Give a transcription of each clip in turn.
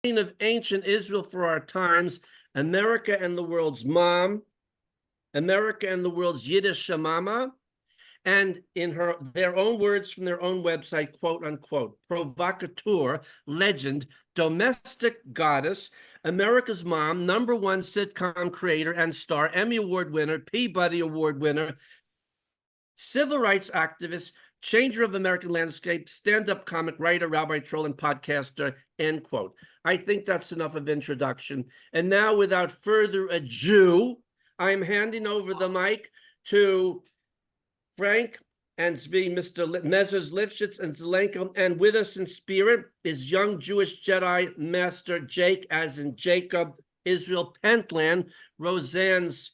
of ancient Israel for our times, America and the world's mom, America and the world's Yiddish shamama, and in their own words from their own website, quote unquote, provocateur, legend, domestic goddess, America's mom, #1 sitcom creator and star, Emmy Award winner, Peabody Award winner, civil rights activist, changer of American landscape, stand-up comic, writer, rabbi, troll, and podcaster, end quote. I think that's enough of introduction. And now, without further ado, I'm handing over the mic to Frank and Tzvi, Messrs. Lifshitz and Zelenko, and with us in spirit is young Jewish Jedi Master Jake, as in Jacob, Israel Pentland, Roseanne's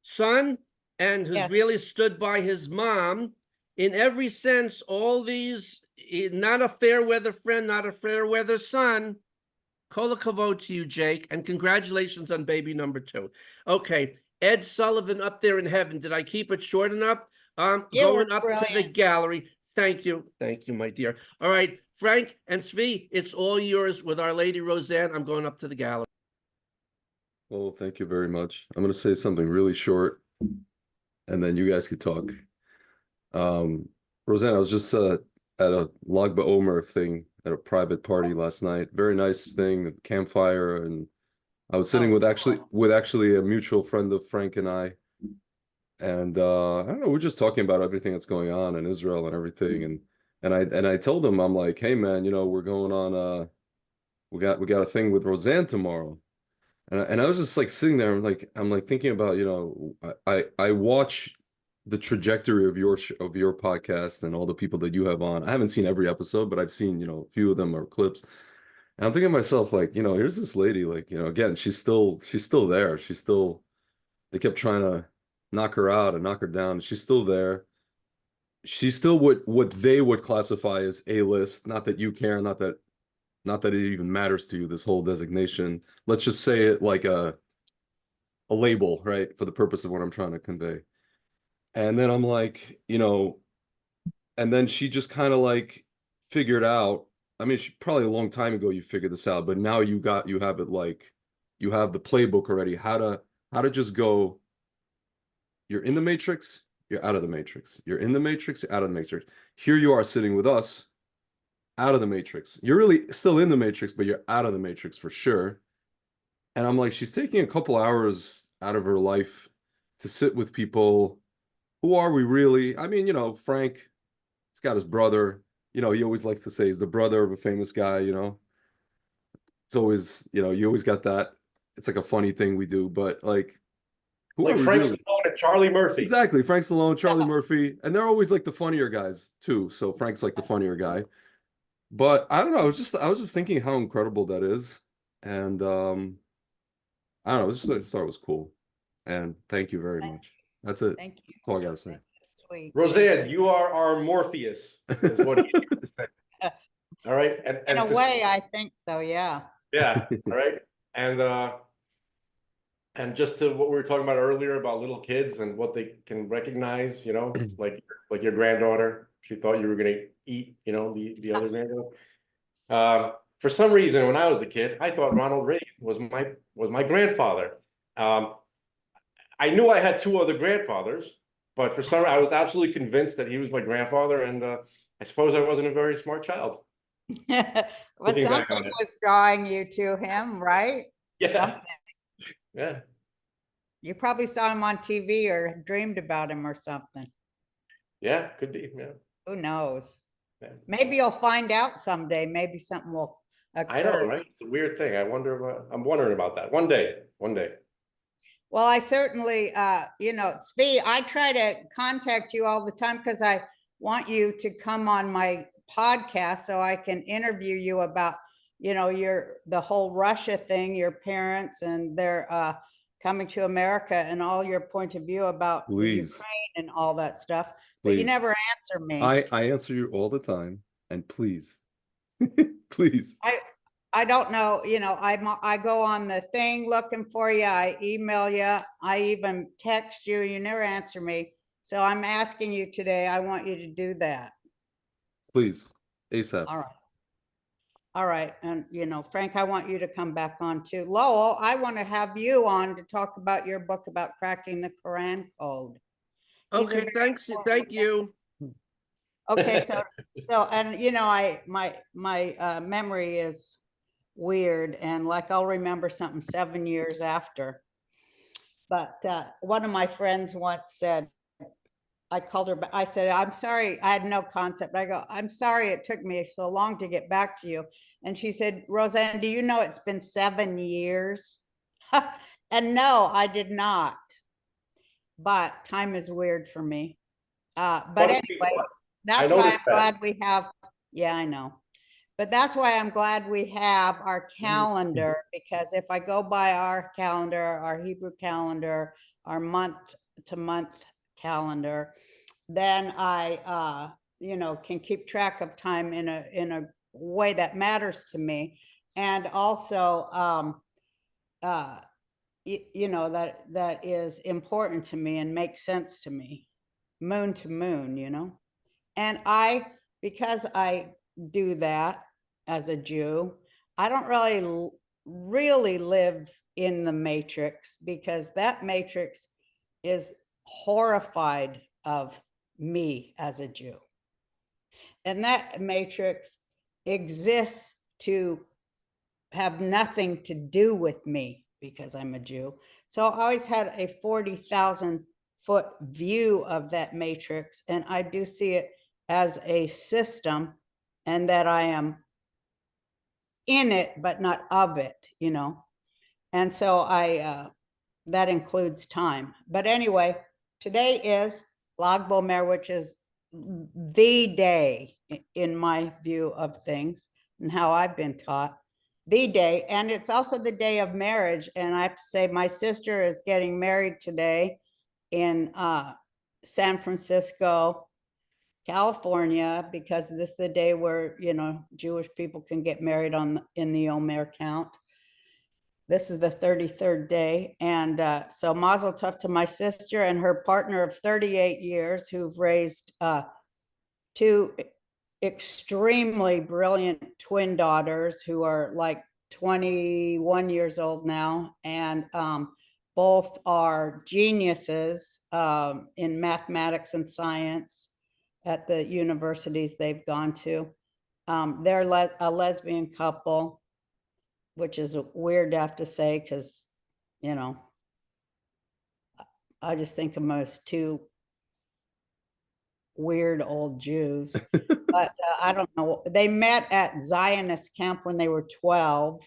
son, and who's really stood by his mom in every sense. All these, not a fair weather friend, not a fair weather son. Kol hakavod to you, Jake, and congratulations on baby #2. Okay, Ed Sullivan up there in heaven. Did I keep it short enough? Going up to the gallery. Thank you, my dear. All right, Frank and Tzvi, it's all yours with Our Lady Roseanne. I'm going up to the gallery. Well, thank you very much. I'm going to say something really short, and then you guys could talk. Roseanne, I was just at a Lag BaOmer thing at a private party last night. Very nice thing, campfire, and I was sitting with actually a mutual friend of Frank and I. And I don't know, we're just talking about everything that's going on in Israel and everything. And I told him, I'm like, hey man, we're going on we got a thing with Roseanne tomorrow. And I was just like sitting there, I'm like thinking about, I watch the trajectory of your podcast and all the people that you have on. I haven't seen every episode, but I've seen, a few of them or clips. And I'm thinking to myself, like, here's this lady, like, again, she's still there. They kept trying to knock her out and knock her down. She's still there. She's still what they would classify as A-list. Not that you care, not that it even matters to you, this whole designation. Let's just say it like a label, right? For the purpose of what I'm trying to convey. And then I'm like, and then she just kind of like figured out, I mean, probably a long time ago you figured this out, but now you have it, like, you have the playbook already, how to just go, you're in the matrix, you're out of the matrix. You're in the matrix, you're out of the matrix. Here you are sitting with us, out of the matrix. You're really still in the matrix, but you're out of the matrix for sure. And I'm like, she's taking a couple hours out of her life to sit with people. Who are we really? I mean, Frank, he's got his brother. He always likes to say he's the brother of a famous guy, It's always, you always got that. It's like a funny thing we do, but like, like Frank Stallone and Charlie Murphy. Exactly, Frank Stallone, Charlie Murphy, and they're always like the funnier guys too. So Frank's like the funnier guy. But I don't know. I was just thinking how incredible that is, and I don't know. I just thought it was cool, and thank you very much. That's it. Thank you. That's all I gotta say. Sweet. Roseanne, you are our Morpheus, is what he used to say. All right, and in a way, I think so. Yeah. Yeah. All right, and just to what we were talking about earlier about little kids and what they can recognize, like your granddaughter, she thought you were going to eat, the other granddaughter. For some reason, when I was a kid, I thought Ronald Reagan was my grandfather. I knew I had 2 other grandfathers, but for some reason, I was absolutely convinced that he was my grandfather, and I suppose I wasn't a very smart child. Well, something was drawing you to him, right? Yeah. Something. Yeah. You probably saw him on TV or dreamed about him or something. Yeah, could be. Yeah. Who knows? Yeah. Maybe you'll find out someday. Maybe something will occur. I know, right? It's a weird thing. I'm wondering about that. One day. Well, I certainly, Tzvi, I try to contact you all the time because I want you to come on my podcast so I can interview you about, the whole Russia thing, your parents and their coming to America and all your point of view about Ukraine and all that stuff. But you never answer me. I answer you all the time, and please, please. I don't know, I go on the thing looking for you. I email you. I even text you. You never answer me. So I'm asking you today. I want you to do that. Please, ASAP. All right. All right. And, you know, Frank, I want you to come back on too. Lowell, I want to have you on to talk about your book about cracking the Quran code. These are Okay, very thanks. important Thank you. Okay, so and you know, my memory is weird, and like I'll remember something 7 years after. But one of my friends once said, I called her, I said, I'm sorry, I had no concept. I go, I'm sorry it took me so long to get back to you. And she said, Roseanne, do you know it's been 7 years? And no, I did not. But time is weird for me. But Funny anyway, what? that's I why I'm noticed that. glad we have, yeah, I know. But that's why I'm glad we have our calendar, because if I go by our calendar, our Hebrew calendar, our month to month calendar, then I, you know, can keep track of time in a way that matters to me. And also, you know, that is important to me and makes sense to me, moon to moon, you know. And because I do that as a Jew, I don't really live in the matrix, because that matrix is horrified of me as a Jew. And that matrix exists to have nothing to do with me because I'm a Jew. So I always had a 40,000 foot view of that matrix, and I do see it as a system, and that I am in it, but not of it, you know. And so that includes time. But anyway, today is Lag BaOmer, which is the day in my view of things and how I've been taught, the day. And it's also the day of marriage. And I have to say, my sister is getting married today in San Francisco, California, because this is the day where, you know, Jewish people can get married in the Omer count. This is the 33rd day. And so mazel tov to my sister and her partner of 38 years, who've raised two extremely brilliant twin daughters who are like 21 years old now. And both are geniuses in mathematics and science at the universities they've gone to. They're a lesbian couple, which is weird to have to say, because, you know, I just think of them as two weird old Jews. But I don't know. They met at Zionist camp when they were 12.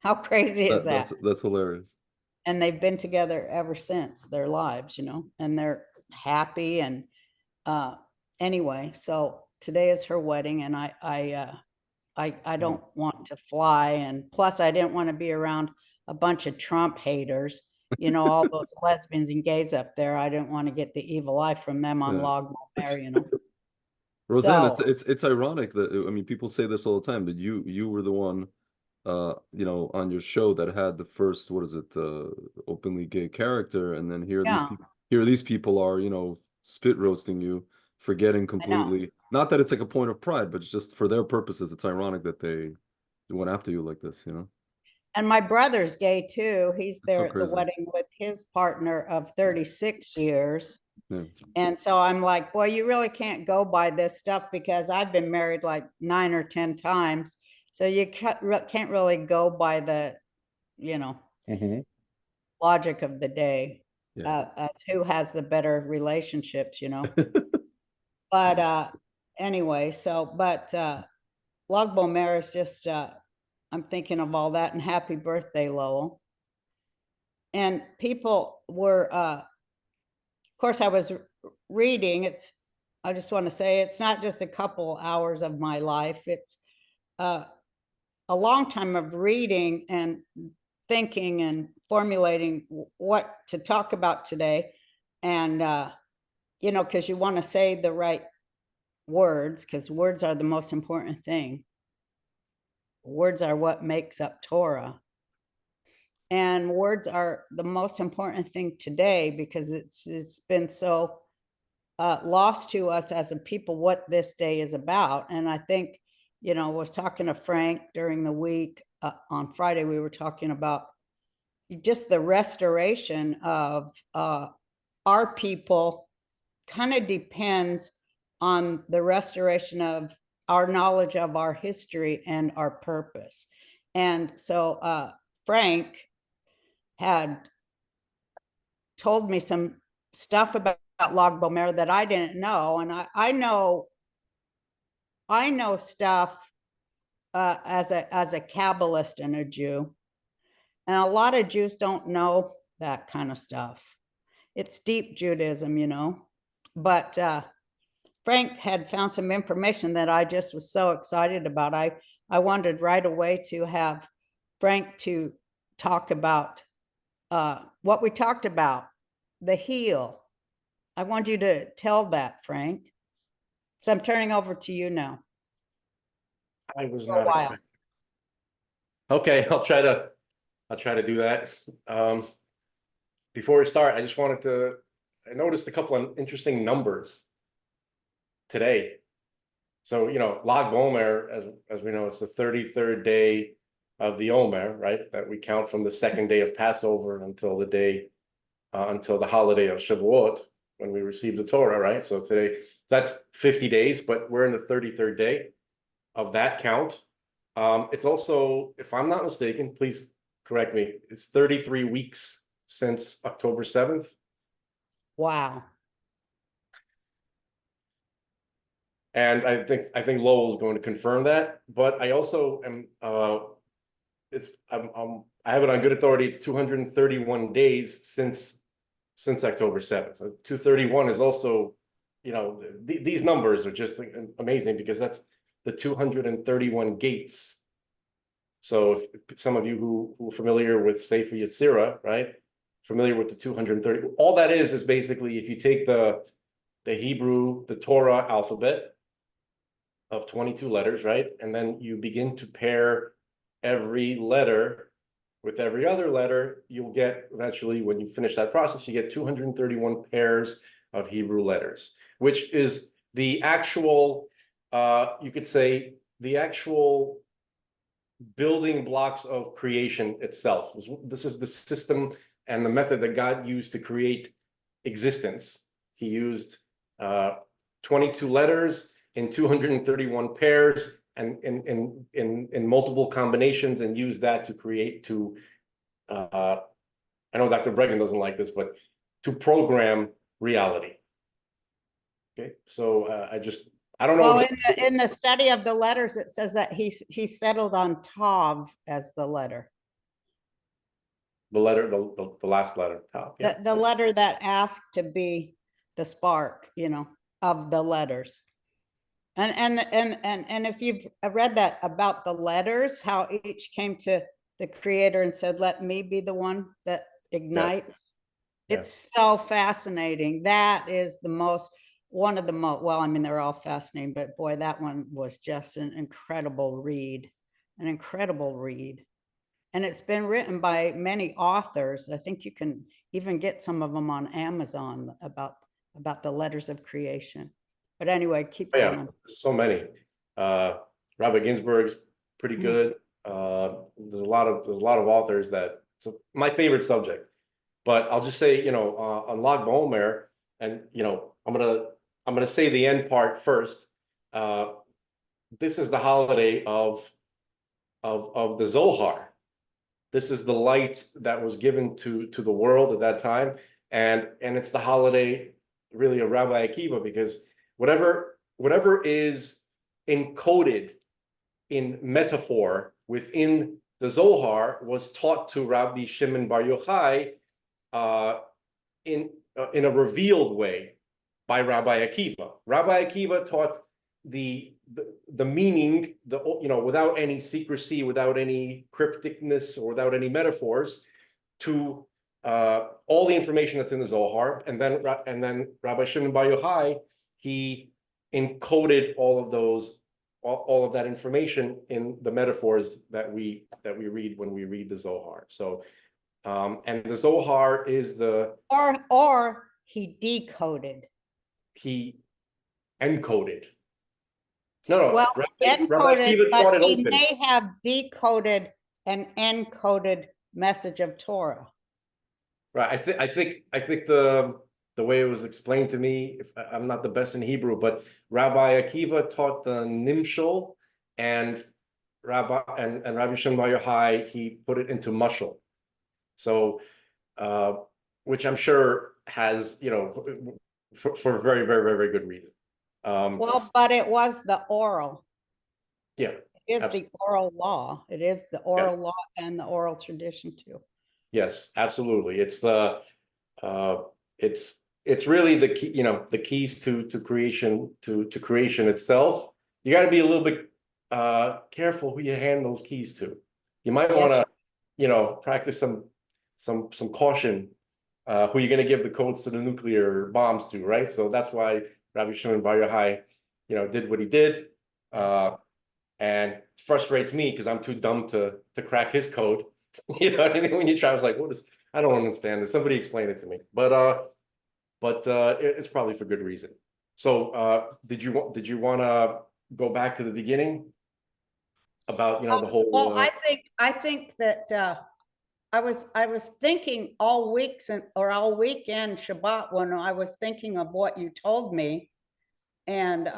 How crazy is that? That's hilarious. And they've been together ever since their lives, you know, and they're happy. And anyway, so today is her wedding, and I don't want to fly, and plus I didn't want to be around a bunch of Trump haters, you know, all those lesbians and gays up there. I didn't want to get the evil eye from them on Lag BaOmer, you know. Roseanne, So, it's ironic that, I mean, people say this all the time, but you were the one, you know, on your show that had the first, what is it, the openly gay character, and then here these people are, you know, spit roasting you, forgetting completely. Not that it's like a point of pride, but just for their purposes, it's ironic that they went after you like this, you know. and my brother's gay too. He's That's so there at the crazy. wedding with his partner of 36 years. Yeah. And so I'm like, boy, you really can't go by this stuff, because I've been married like 9 or 10 times. So you can't really go by the, you know, logic of the day, as who has the better relationships, you know. But anyway, so, but Lag BaOmer is just, I'm thinking of all that, and happy birthday, Lowell. And people were, of course, I was reading, I just want to say, it's not just a couple hours of my life. It's a long time of reading and thinking and formulating what to talk about today. And, you know, because you want to say the right words, because words are the most important thing. Words are what makes up Torah. And words are the most important thing today, because it's been so lost to us as a people what this day is about. And I think was talking to Frank during the week. On Friday, we were talking about just the restoration of our people kind of depends on the restoration of our knowledge of our history and our purpose. And so Frank had told me some stuff about Lag BaOmer that I didn't know. And I know stuff as a Kabbalist and a Jew. And a lot of Jews don't know that kind of stuff. It's deep Judaism, but Frank had found some information that I just was so excited about. I wanted right away to have Frank to talk about what we talked about, the heel. I want you to tell that, Frank. So I'm turning over to you now. I was For a not while. expecting. Okay, I'll try to do that. Before we start, I just wanted to, I noticed a couple of interesting numbers today. So, Lag BaOmer, as we know, it's the 33rd day of the Omer, right? That we count from the second day of Passover until the holiday of Shavuot, when we receive the Torah, right? So today, that's 50 days, but we're in the 33rd day of that count. It's also, if I'm not mistaken, please correct me, it's 33 weeks since October 7th. Wow. And I think Lowell is going to confirm that, but I also am I have it on good authority. It's 231 days since October 7th. 231 is also, these numbers are just amazing because that's the 231 gates. So if some of you who are familiar with Sefer Yetzirah, right, familiar with the 230, all that is basically if you take the Hebrew, the Torah alphabet of 22 letters, right, and then you begin to pair every letter with every other letter, you'll get eventually, when you finish that process, you get 231 pairs of Hebrew letters, which is the actual, you could say, the actual building blocks of creation itself. This is the system and the method that God used to create existence. He used 22 letters in 231 pairs and in multiple combinations, and used that to create I know Dr. Bregan doesn't like this, but to program reality. Okay, so I don't know. Well, in the study of the letters, it says that he settled on Tav as the letter. The letter, the last letter, Tav. Yeah. The letter that asked to be the spark, of the letters. And if you've read that about the letters, how each came to the creator and said, let me be the one that ignites. Yeah. It's so fascinating. That is one of the most, well, I mean, they're all fascinating, but boy, that one was just an incredible read. And it's been written by many authors. I think you can even get some of them on Amazon about the letters of creation. But anyway, keep going. Yeah, so many. Rabbi Ginsburg's pretty good. There's a lot of authors that it's my favorite subject. But I'll just say, on Lag BaOmer, and I'm gonna say the end part first. This is the holiday of the Zohar. This is the light that was given to the world at that time, and it's the holiday really of Rabbi Akiva, because whatever is encoded in metaphor within the Zohar was taught to Rabbi Shimon Bar Yochai in a revealed way by Rabbi Akiva. Rabbi Akiva taught the meaning, without any secrecy, without any crypticness, or without any metaphors, to all the information that's in the Zohar, and then Rabbi Shimon Bar Yochai, he encoded all of that information in the metaphors that we read when we read the Zohar. So, and the Zohar is or he decoded. He encoded. No, Well, Rabbi encoded, Akiva taught but it he open. may have decoded an encoded message of Torah. Right. I think the way it was explained to me, if I'm not the best in Hebrew, but Rabbi Akiva taught the Nimshal, and Rabbi Shimon Bar Yochai, he put it into mushal. So, which I'm sure has, for very, very, very, very good reason. Well, but it was the oral. Yeah. It is the absolutely. oral law. It is the oral law and the oral tradition too. Yes, absolutely. It's the it's really the key, the keys to creation, to creation itself. You got to be a little bit careful who you hand those keys to. You might Yes. want to, practice some caution, who you're going to give the codes to the nuclear bombs to, right? So that's why Rabbi Shimon Bar Yochai, did what he did. And it frustrates me because I'm too dumb to crack his code. You know what I mean? When you try, I was like, I don't understand this. Somebody explain it to me. But it's probably for good reason. So did you want to go back to the beginning about, the whole Well, I think that I was thinking all weeks or all weekend Shabbat when I was thinking of what you told me, and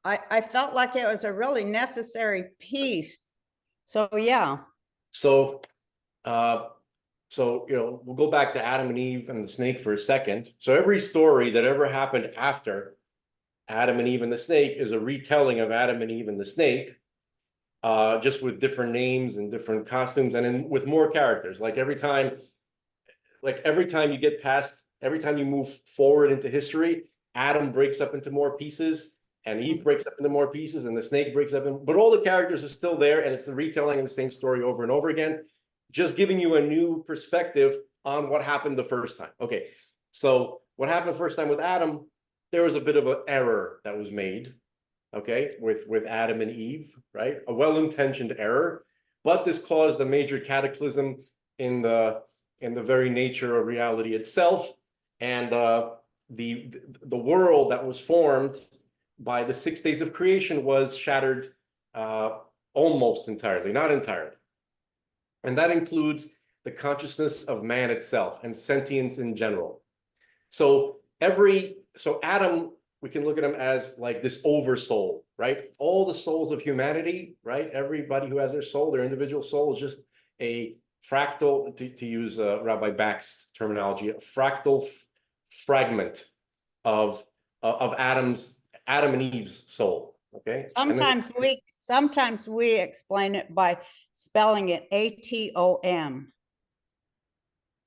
I felt like it was a really necessary piece. So yeah. So we'll go back to Adam and Eve and the snake for a second. So every story that ever happened after Adam and Eve and the snake is a retelling of Adam and Eve and the snake, just with different names and different costumes, and with more characters. Like every time every time you move forward into history, Adam breaks up into more pieces, and Eve breaks up into more pieces, and the snake breaks up but all the characters are still there, and it's the retelling of the same story over and over again, just giving you a new perspective on what happened the first time. Okay, so what happened the first time with Adam, there was a bit of an error that was made, okay, with Adam and Eve, right? A well-intentioned error, but this caused a major cataclysm in the very nature of reality itself, and the world that was formed by the 6 days of creation was shattered almost entirely, not entirely. And that includes the consciousness of man itself and sentience in general. So Adam, we can look at him as like this oversoul, right? All the souls of humanity, right? Everybody who has their soul, their individual soul, is just a fractal, to use Rabbi Bach's terminology, a fractal fragment of Adam and Eve's soul. Okay. Sometimes we explain it by spelling it ATOM.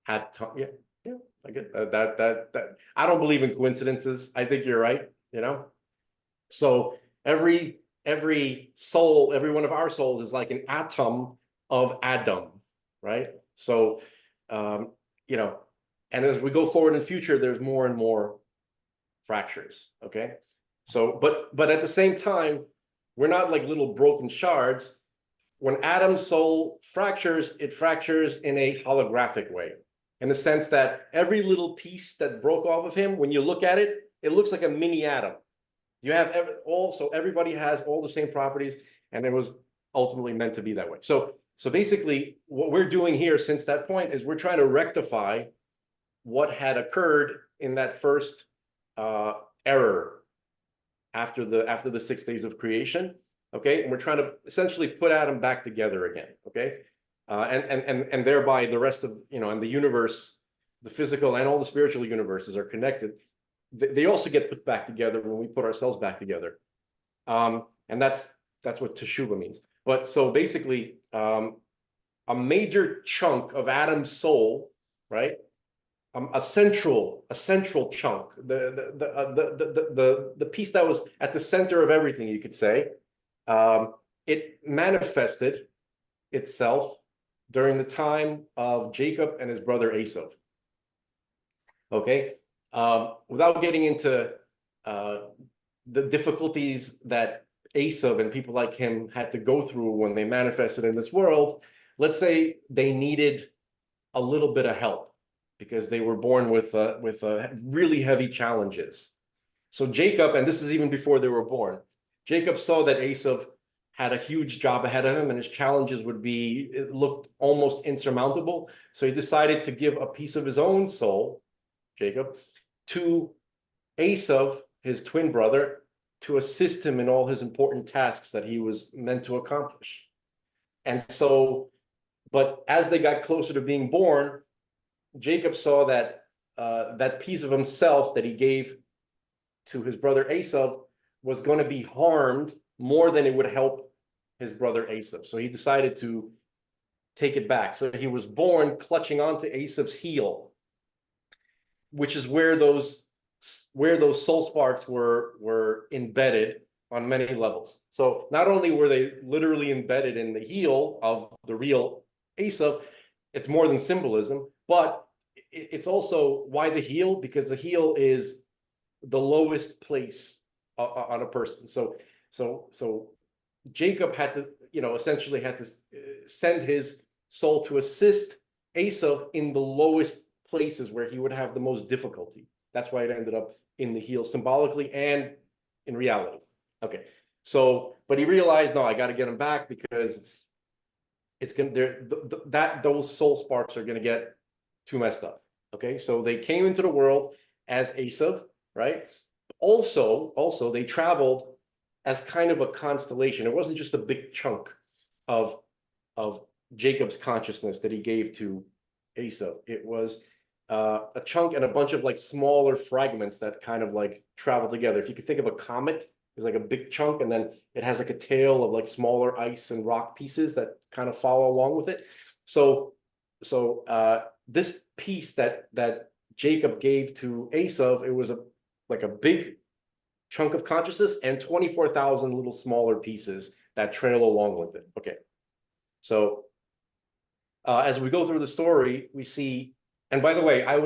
Yeah, I get that. I don't believe in coincidences. I think you're right. So every soul, every one of our souls is like an atom of Adam, right? So and as we go forward in the future, there's more and more fractures. Okay. So, but at the same time, we're not like little broken shards. When Adam's soul fractures, it fractures in a holographic way, in the sense that every little piece that broke off of him, when you look at it, it looks like a mini atom. You have so everybody has all the same properties, and it was ultimately meant to be that way. So basically, what we're doing here since that point is we're trying to rectify what had occurred in that first error after the 6 days of creation. Okay, and we're trying to essentially put Adam back together again. Okay, and thereby the rest of and the universe, the physical and all the spiritual universes are connected. They also get put back together when we put ourselves back together, and that's what teshuvah means. But so basically, a major chunk of Adam's soul, right? A central chunk, the piece that was at the center of everything, you could say. It manifested itself during the time of Jacob and his brother Esau. Okay, without getting into the difficulties that Esau and people like him had to go through when they manifested in this world, let's say they needed a little bit of help because they were born with really heavy challenges. So Jacob, and this is even before they were born, Jacob saw that Esau had a huge job ahead of him, and his challenges it looked almost insurmountable. So he decided to give a piece of his own soul, Jacob, to Esau, his twin brother, to assist him in all his important tasks that he was meant to accomplish. And so, but as they got closer to being born, Jacob saw that that piece of himself that he gave to his brother Esau was going to be harmed more than it would help his brother Esau. So he decided to take it back. So he was born clutching onto Esau's heel, which is where those soul sparks were embedded on many levels. So not only were they literally embedded in the heel of the real Esau, it's more than symbolism, but it's also why the heel, because the heel is the lowest place on a person. So Jacob had to, essentially had to send his soul to assist Esau in the lowest places where he would have the most difficulty. That's why it ended up in the heel symbolically and in reality. Okay, so but he realized, no, I got to get him back because it's gonna those soul sparks are gonna get too messed up. Okay, so they came into the world as Esau, right? Also they traveled as kind of a constellation. It wasn't just a big chunk of Jacob's consciousness that he gave to Esau. It was a chunk and a bunch of like smaller fragments that kind of like travel together. If you could think of a comet, there's like a big chunk, and then it has like a tail of like smaller ice and rock pieces that kind of follow along with it. So this piece that Jacob gave to Esau, it was like a big chunk of consciousness and 24,000 little smaller pieces that trail along with it. Okay, so as we go through the story, we see. And by the way, I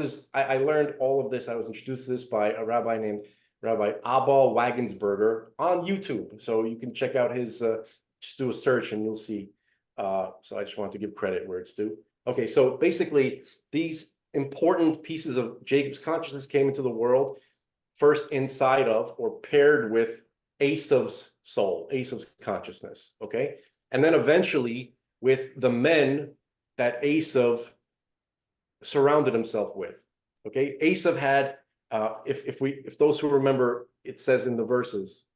learned all of this. I was introduced to this by a rabbi named Rabbi Abba Wagensberger on YouTube. So you can check out his, just do a search and you'll see. So I just want to give credit where it's due. Okay, so basically these important pieces of Jacob's consciousness came into the world first inside of or paired with Esau's soul, Esau's consciousness, okay? And then eventually with the men that Esau surrounded himself with. Okay, Esau had, if those who remember, it says in the verses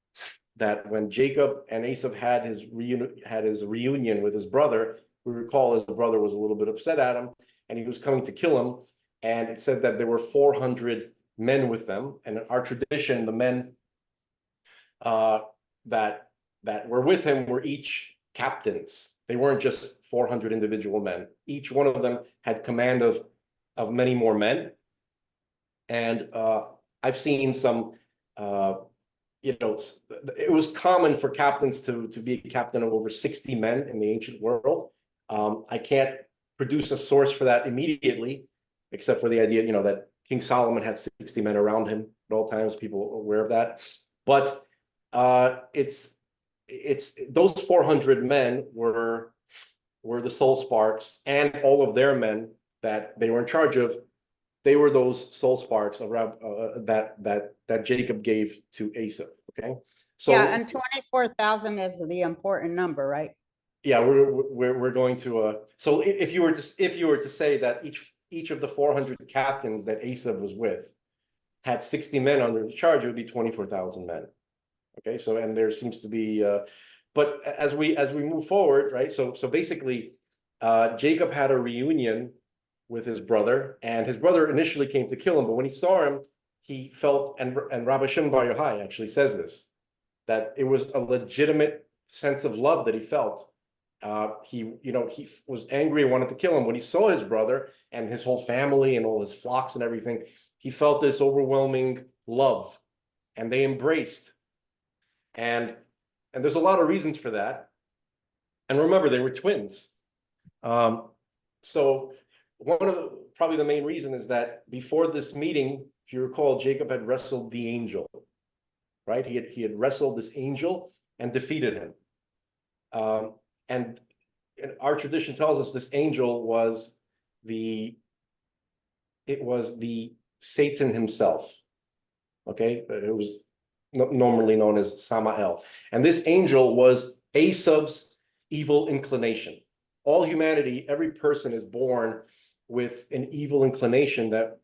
that when Jacob and Esau had his reunion with his brother, we recall his brother was a little bit upset at him, and he was coming to kill him. And it said that there were 400 men with them, and in our tradition, the men that were with him were each captains. They weren't just 400 individual men. Each one of them had command of many more men. And I've seen some, it was common for captains to be a captain of over 60 men in the ancient world. I can't produce a source for that immediately, except for the idea, that King Solomon had 60 men around him at all times. People are aware of that. But it's those 400 men were the soul sparks, and all of their men that they were in charge of. They were those soul sparks of that Jacob gave to Esau. Okay, so yeah, and 24,000 is the important number, right? Yeah, we're going to. So if you were to say that each of the 400 captains that Esau was with had 60 men under the charge, it would be 24,000 men. Okay, so and there seems to be, but as we move forward, right? So basically, Jacob had a reunion with his brother, and his brother initially came to kill him, but when he saw him, he felt, and Rabbi Shimon Bar Yochai actually says this, that it was a legitimate sense of love that he felt. He was angry and wanted to kill him. When he saw his brother and his whole family and all his flocks and everything, he felt this overwhelming love, and they embraced. And there's a lot of reasons for that. And remember, they were twins. So one of probably the main reason is that before this meeting, if you recall, Jacob had wrestled the angel, right? He had wrestled this angel and defeated him. And our tradition tells us this angel was the Satan himself. Okay, it was normally known as Samael. And this angel was Esau's evil inclination. All humanity, every person is born with an evil inclination. That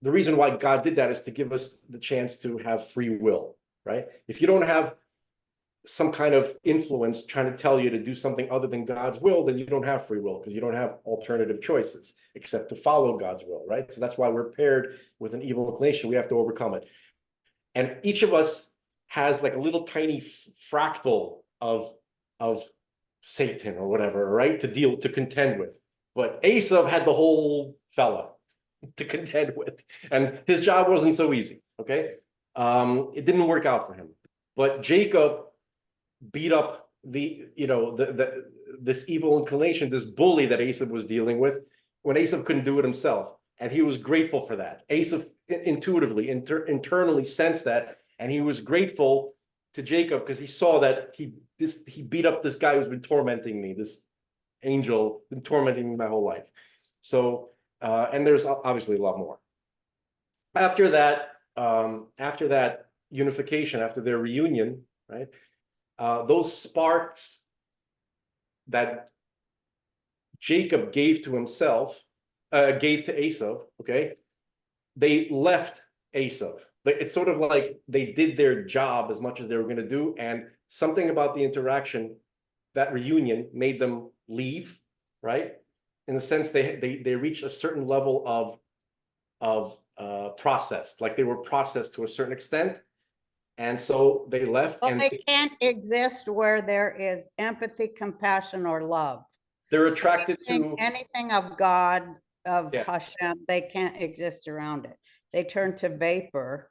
the reason why God did that is to give us the chance to have free will, right? If you don't have some kind of influence trying to tell you to do something other than God's will, then you don't have free will, because you don't have alternative choices except to follow God's will, right? So that's why we're paired with an evil inclination. We have to overcome it. And each of us has like a little tiny fractal of Satan or whatever, right? To contend with. But Esau had the whole fella to contend with. And his job wasn't so easy, okay? It didn't work out for him. But Jacob beat up this evil inclination, this bully that Esau was dealing with, when Esau couldn't do it himself. And he was grateful for that. Esau intuitively, internally sensed that, and he was grateful to Jacob because he saw that he beat up this guy who's been tormenting me, this angel, been tormenting me my whole life. So, and there's obviously a lot more. After that unification, after their reunion, right? Those sparks that Jacob gave to himself, gave to Esau, okay? They left Esau. It's sort of like they did their job as much as they were going to do, and something about the interaction, that reunion, made them leave, right? In the sense they reached a certain level of process, like they were processed to a certain extent, and so they left. Well, and they can't exist where there is empathy, compassion, or love. they're attracted to anything of God, of Yeah. Hashem. They can't exist around it. They turn to vapor,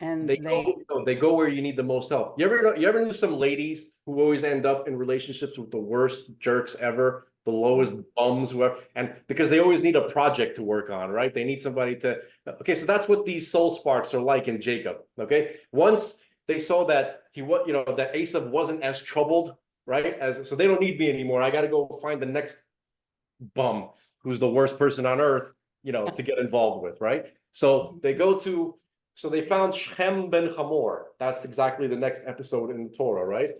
and they go where you need the most help. You ever knew some ladies who always end up in relationships with the worst jerks ever, the lowest bums, whoever, and because they always need a project to work on, right? They need somebody to. Okay, so that's what these soul sparks are like in Jacob. Okay, once they saw that that Esau wasn't as troubled, right? So they don't need me anymore. I got to go find the next bum who's the worst person on earth, to get involved with, right? So they they found Shem ben Hamor. That's exactly the next episode in the Torah, right?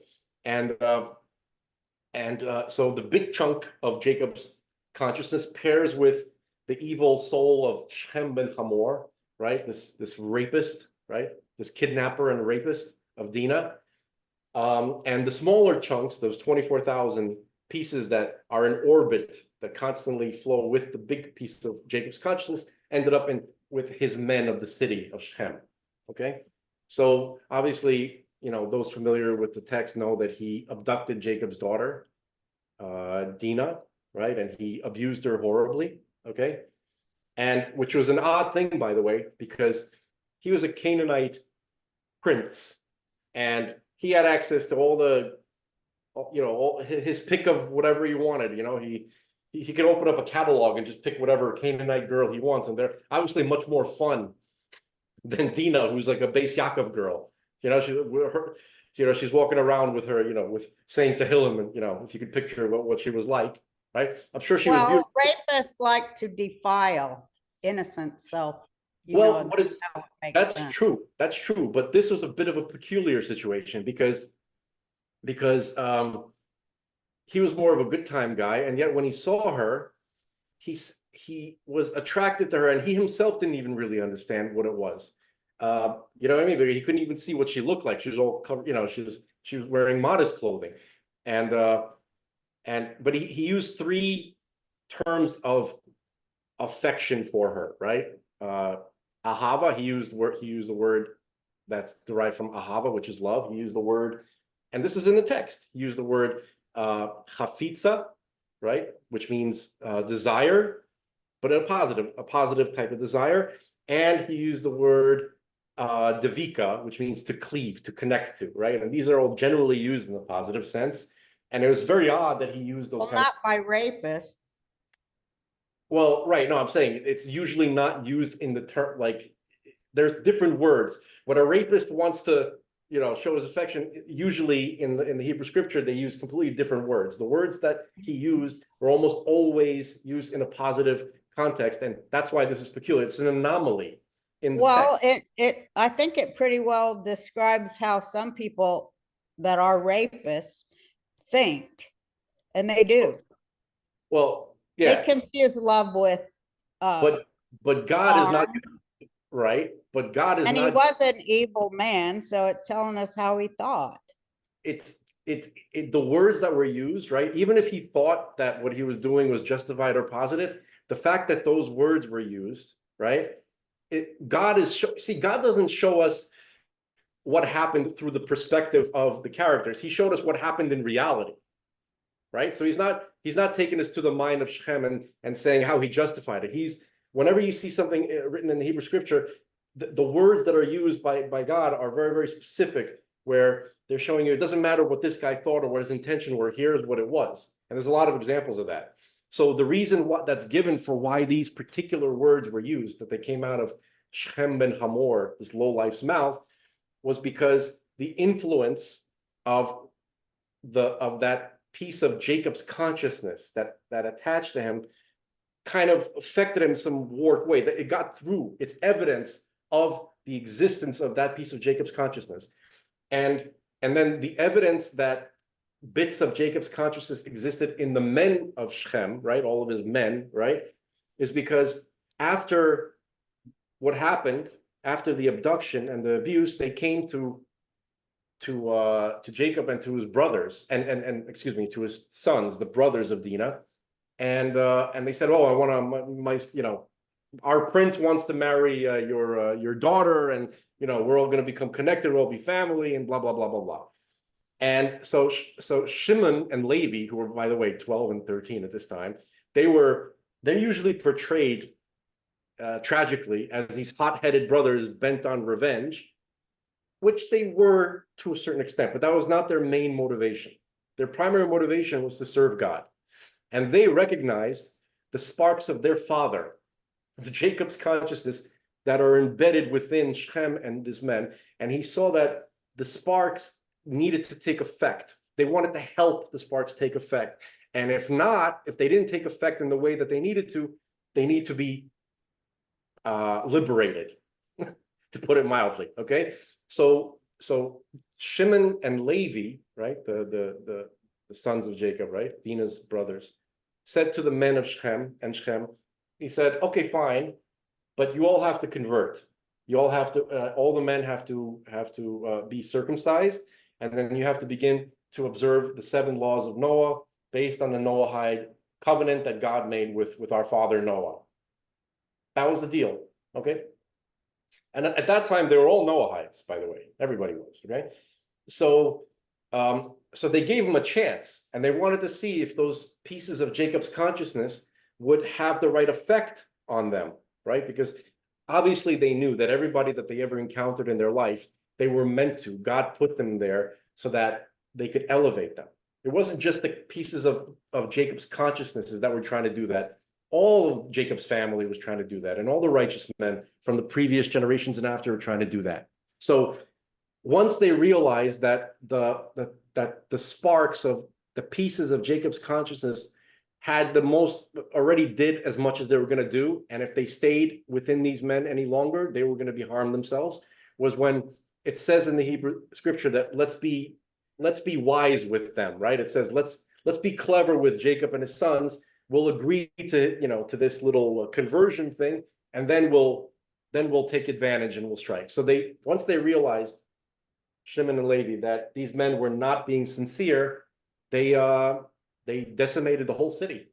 And so the big chunk of Jacob's consciousness pairs with the evil soul of Shem ben Hamor, right? This rapist, right? This kidnapper and rapist of Dinah. And the smaller chunks, those 24,000 pieces that are in orbit, that constantly flow with the big piece of Jacob's consciousness, ended up with his men of the city of Shechem. Okay, so obviously, those familiar with the text know that he abducted Jacob's daughter, Dinah, right, and he abused her horribly. Okay, and which was an odd thing, by the way, because he was a Canaanite prince, and he had access to all the, all his pick of whatever he wanted. He could open up a catalog and just pick whatever Canaanite girl he wants, and they're obviously much more fun than Dinah, who's like a Beis Yaakov girl. She's walking around with her, with saying Tehillim, and if you could picture what she was like, right? I'm sure she was beautiful. Rapists like to defile innocence, so that's true. That's true. But this was a bit of a peculiar situation because he was more of a good time guy, and yet when he saw her, he was attracted to her, and he himself didn't even really understand what it was. You know what I mean? But he couldn't even see what she looked like. She was all covered. She was wearing modest clothing, but he used 3 terms of affection for her, right? Ahava. He used the word that's derived from ahava, which is love. He used the word, and this is in the text. He used the word chafitza, right, which means desire, but a positive type of desire. And he used the word devika, which means to cleave, to connect to, right? And these are all generally used in the positive sense. And it was very odd that he used those. Not by rapists. Well, right. No, I'm saying it's usually not used in the term, like there's different words. When a rapist wants to, show his affection, usually in the Hebrew scripture, they use completely different words. The words that he used were almost always used in a positive context. And that's why this is peculiar. It's an anomaly in the Well, text. I think it pretty well describes how some people that are rapists think, and they do. Well, They yeah, confuse love with, but God is not harm. right. But God is And he not. was an evil man, so it's telling us how he thought. It's the words that were used, right? Even if he thought that what he was doing was justified or positive, the fact that those words were used, right? God doesn't show us what happened through the perspective of the characters. He showed us what happened in reality, right? So he's not taking us to the mind of Shechem and saying how he justified it. Whenever you see something written in the Hebrew scripture, the words that are used by God are very, very specific, where they're showing you it doesn't matter what this guy thought or what his intention were, here's what it was. And there's a lot of examples of that. So the reason that's given for why these particular words were used, that they came out of Shechem ben Hamor, this lowlife's mouth, was because the influence of that piece of Jacob's consciousness that attached to him kind of affected him some warped way. That it got through. It's evidence of the existence of that piece of Jacob's consciousness. And then the evidence that bits of Jacob's consciousness existed in the men of Shechem, right? All of his men, right? Is because after what happened, after the abduction and the abuse, they came to Jacob and to his brothers, and excuse me, to his sons, the brothers of Dinah, and they said, "Oh, I want to, our prince wants to marry your daughter, and we're all going to become connected, we'll all be family, and blah blah blah blah blah." And so Shimon and Levi, who were, by the way, 12 and 13 at this time, they're usually portrayed tragically as these hot-headed brothers bent on revenge, which they were to a certain extent, but that was not their main motivation. Their primary motivation was to serve God. And they recognized the sparks of their father, the Jacob's consciousness, that are embedded within Shechem and his men. And he saw that the sparks needed to take effect. They wanted to help the sparks take effect. And if they didn't take effect in the way that they needed to, they need to be liberated, to put it mildly. Okay. So Shimon and Levi, right, the sons of Jacob, right, Dinah's brothers, said to the men of Shechem, he said, "Okay, fine, but you all have to convert. You all have to, all the men have to be circumcised, and then you have to begin to observe the 7 laws of Noah based on the Noahide covenant that God made with our father Noah." That was the deal. Okay. And at that time, they were all Noahides, by the way. Everybody was, okay? So they gave him a chance, and they wanted to see if those pieces of Jacob's consciousness would have the right effect on them, right? Because obviously they knew that everybody that they ever encountered in their life, they were meant to. God put them there so that they could elevate them. It wasn't just the pieces of Jacob's consciousnesses that were trying to do that. All of Jacob's family was trying to do that, and all the righteous men from the previous generations and after were trying to do that. So once they realized that the sparks of the pieces of Jacob's consciousness already did as much as they were going to do, and if they stayed within these men any longer, they were going to be harmed themselves, was when it says in the Hebrew scripture that let's be wise with them, right? It says let's be clever with Jacob and his sons. We'll agree to this little conversion thing, and then we'll take advantage and we'll strike. So once they realized, Shimon and Levi, that these men were not being sincere, they decimated the whole city.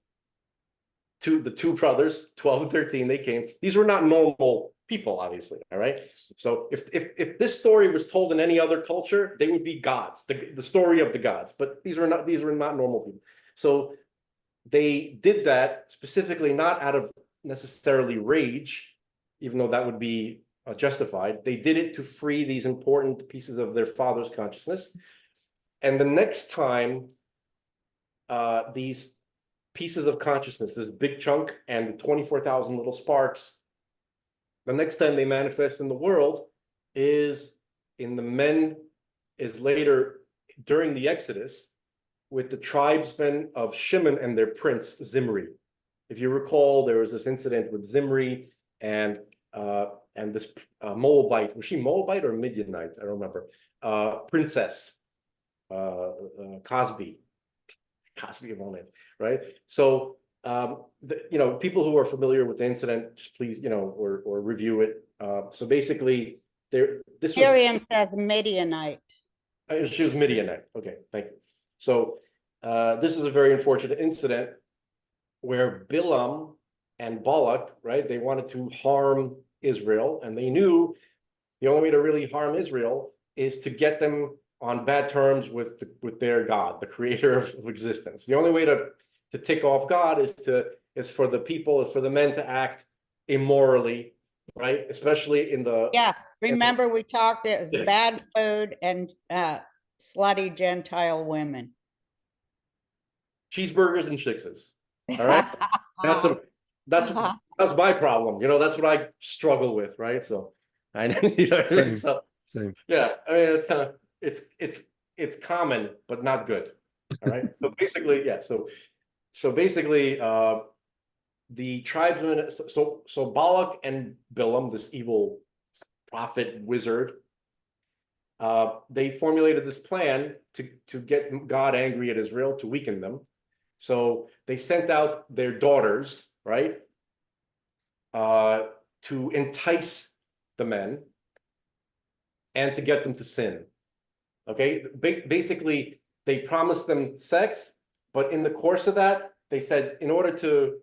The 2 brothers, 12 and 13, they came. Not normal people, obviously. All right. So if this story was told in any other culture, they would be gods, the story of the gods. But these were not normal people. So they did that specifically not out of necessarily rage, even though that would be justified. They did it to free these important pieces of their father's consciousness. And the next time these pieces of consciousness, this big chunk and the 24,000 little sparks, the next time they manifest in the world is later during the Exodus, with the tribesmen of Shimon and their prince Zimri. If you recall, there was this incident with Zimri, and and this Moabite, was she Moabite or Midianite? I don't remember. Princess Cosby of all names, right? So people who are familiar with the incident, just please, or review it. So basically, this was Miriam says Midianite. she was Midianite. Okay, thank you. So this is a very unfortunate incident where Bilam and Balak, right? They wanted to harm Israel, and they knew the only way to really harm Israel is to get them on bad terms with their God, the creator of existence. The only way to tick off God is for the people, for the men to act immorally, right? Especially in the Remember we talked, it was bad food and slutty Gentile women. Cheeseburgers and chickses. All right. That's my problem. That's what I struggle with, right? So I know. Same. Yeah, I mean it's common but not good. All right. So basically, So basically, the tribesmen. So Balak and Bilam, this evil prophet wizard, they formulated this plan to get God angry at Israel, to weaken them. So they sent out their daughters, right, to entice the men and to get them to sin. Okay, basically, they promised them sex, but in the course of that, they said, in order to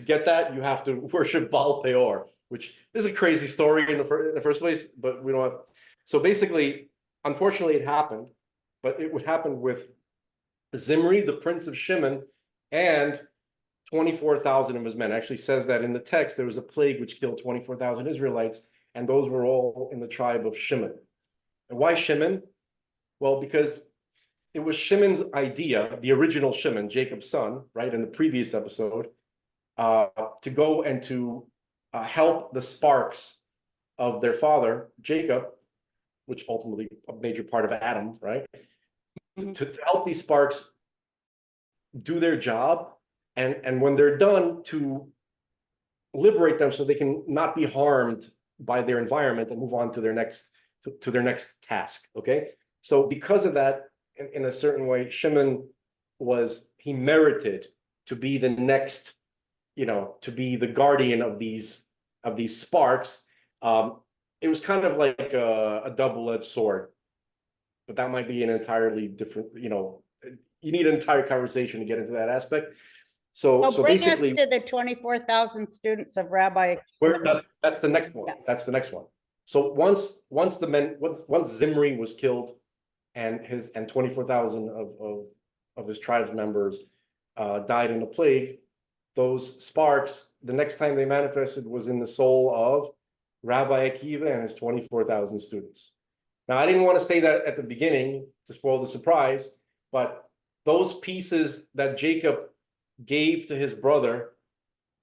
get that, you have to worship Baal Peor, which is a crazy story in the first place, but we don't have. So basically, unfortunately, it happened, but it would happen with Zimri, the prince of Shimon, and 24,000 of his men. It actually says that in the text, there was a plague which killed 24,000 Israelites, and those were all in the tribe of Shimon. And why Shimon? Well, because it was Shimon's idea, the original Shimon, Jacob's son, right, in the previous episode, to go and to help the sparks of their father, Jacob, which ultimately a major part of Adam, right? To help these sparks do their job, and when they're done, to liberate them so they can not be harmed by their environment and move on to their next task. Okay, so because of that, in a certain way, Shimon he merited to be the next, to be the guardian of these sparks. It was kind of like a double-edged sword, but that might be an entirely different, you need an entire conversation to get into that aspect. So bring basically, us to the 24,000 students of Rabbi. That's the next one. Yeah. That's the next one. So once Zimri was killed, and 24,000 of his tribe's members died in a plague, those sparks, the next time they manifested was in the soul of Rabbi Akiva and his 24,000 students. Now, I didn't want to say that at the beginning to spoil the surprise, but those pieces that Jacob gave to his brother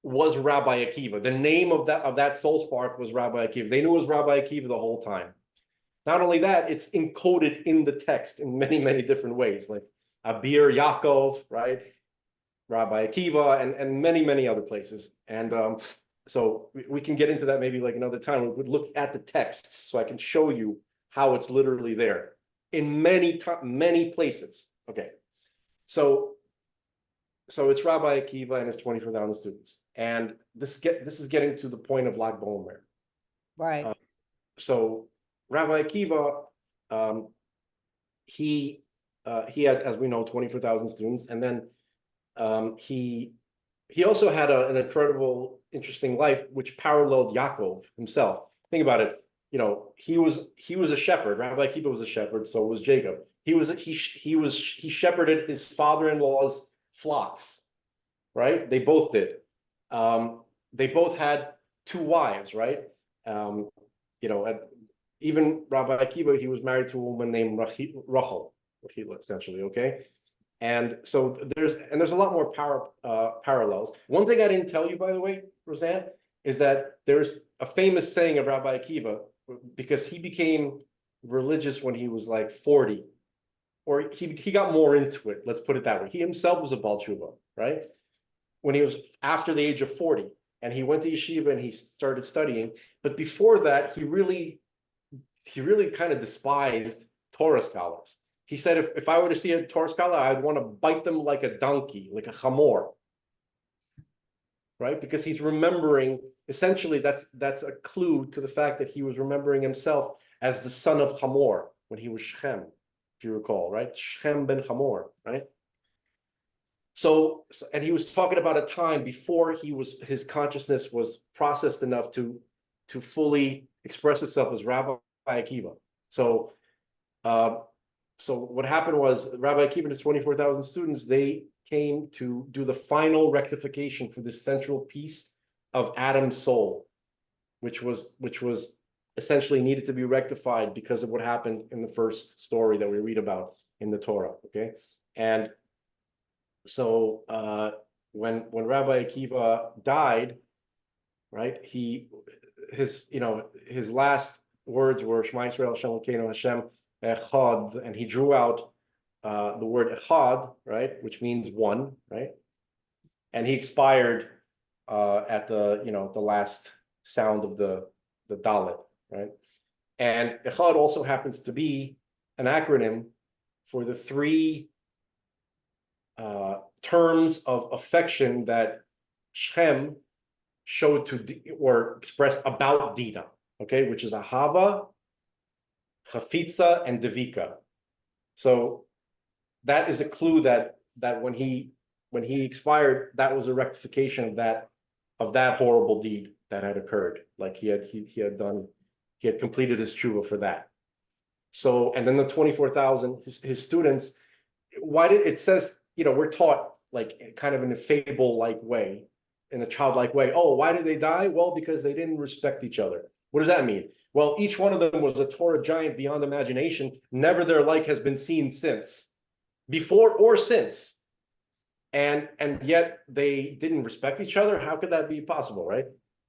was Rabbi Akiva. The name of that soul spark was Rabbi Akiva. They knew it was Rabbi Akiva the whole time. Not only that, it's encoded in the text in many, many different ways, like Abir Yaakov, right? Rabbi Akiva, and many, many other places. And so we can get into that maybe like another time. We would look at the texts so I can show you how it's literally there in many places. Okay, so it's Rabbi Akiva and his 24,000 students, and this is getting to the point of Lag BaOmer. Right. So Rabbi Akiva, he had, as we know, 24,000 students, and then he also had an incredible, interesting life which paralleled Yaakov himself. Think about it. He was a shepherd. Rabbi Akiva was a shepherd. So was Jacob. He shepherded his father-in-law's flocks, right? They both did. They both had two wives, right? Even Rabbi Akiva, he was married to a woman named Rachel, essentially, okay? And so there's a lot more parallels. One thing I didn't tell you, by the way, Roseanne, is that there's a famous saying of Rabbi Akiva, because he became religious when he was like 40, or he got more into it, let's put it that way. He himself was a Baal Tshuva, right? When he was after the age of 40. and he went to yeshiva and he started studying. But before that, he really kind of despised Torah scholars. He said, if I were to see a Torah scholar, I'd want to bite them like a donkey, like a chamor, right? Because he's remembering, essentially, that's a clue to the fact that he was remembering himself as the son of Hamor when he was Shechem, if you recall, right? Shechem ben Hamor, right? So, and he was talking about a time before his consciousness was processed enough to fully express itself as Rabbi Akiva. So, so what happened was Rabbi Akiva and his 24,000 students, they came to do the final rectification for this central piece of Adam's soul, which was essentially needed to be rectified because of what happened in the first story that we read about in the Torah. Okay, and so when Rabbi Akiva died, right, his last words were Shema Yisrael Hashem Elokeinu Hashem Echad, and he drew out the word Echad, right, which means one, right, and he expired at the last sound of the Dalet, right, and Echad also happens to be an acronym for the three terms of affection that Shem showed to or expressed about Dinah, okay, which is Ahava, Chafitza, and Devika. So that is a clue that when he expired, that was a rectification of that horrible deed that had occurred. Like he had completed his tshuva for that. So, and then the 24,000, his students, why did it says, we're taught like kind of in a fable-like way, in a childlike way. Oh, why did they die? Well, because they didn't respect each other. What does that mean? Well, each one of them was a Torah giant beyond imagination. Never their like has been seen since, before or since. And yet they didn't respect each other. How could that be possible, right?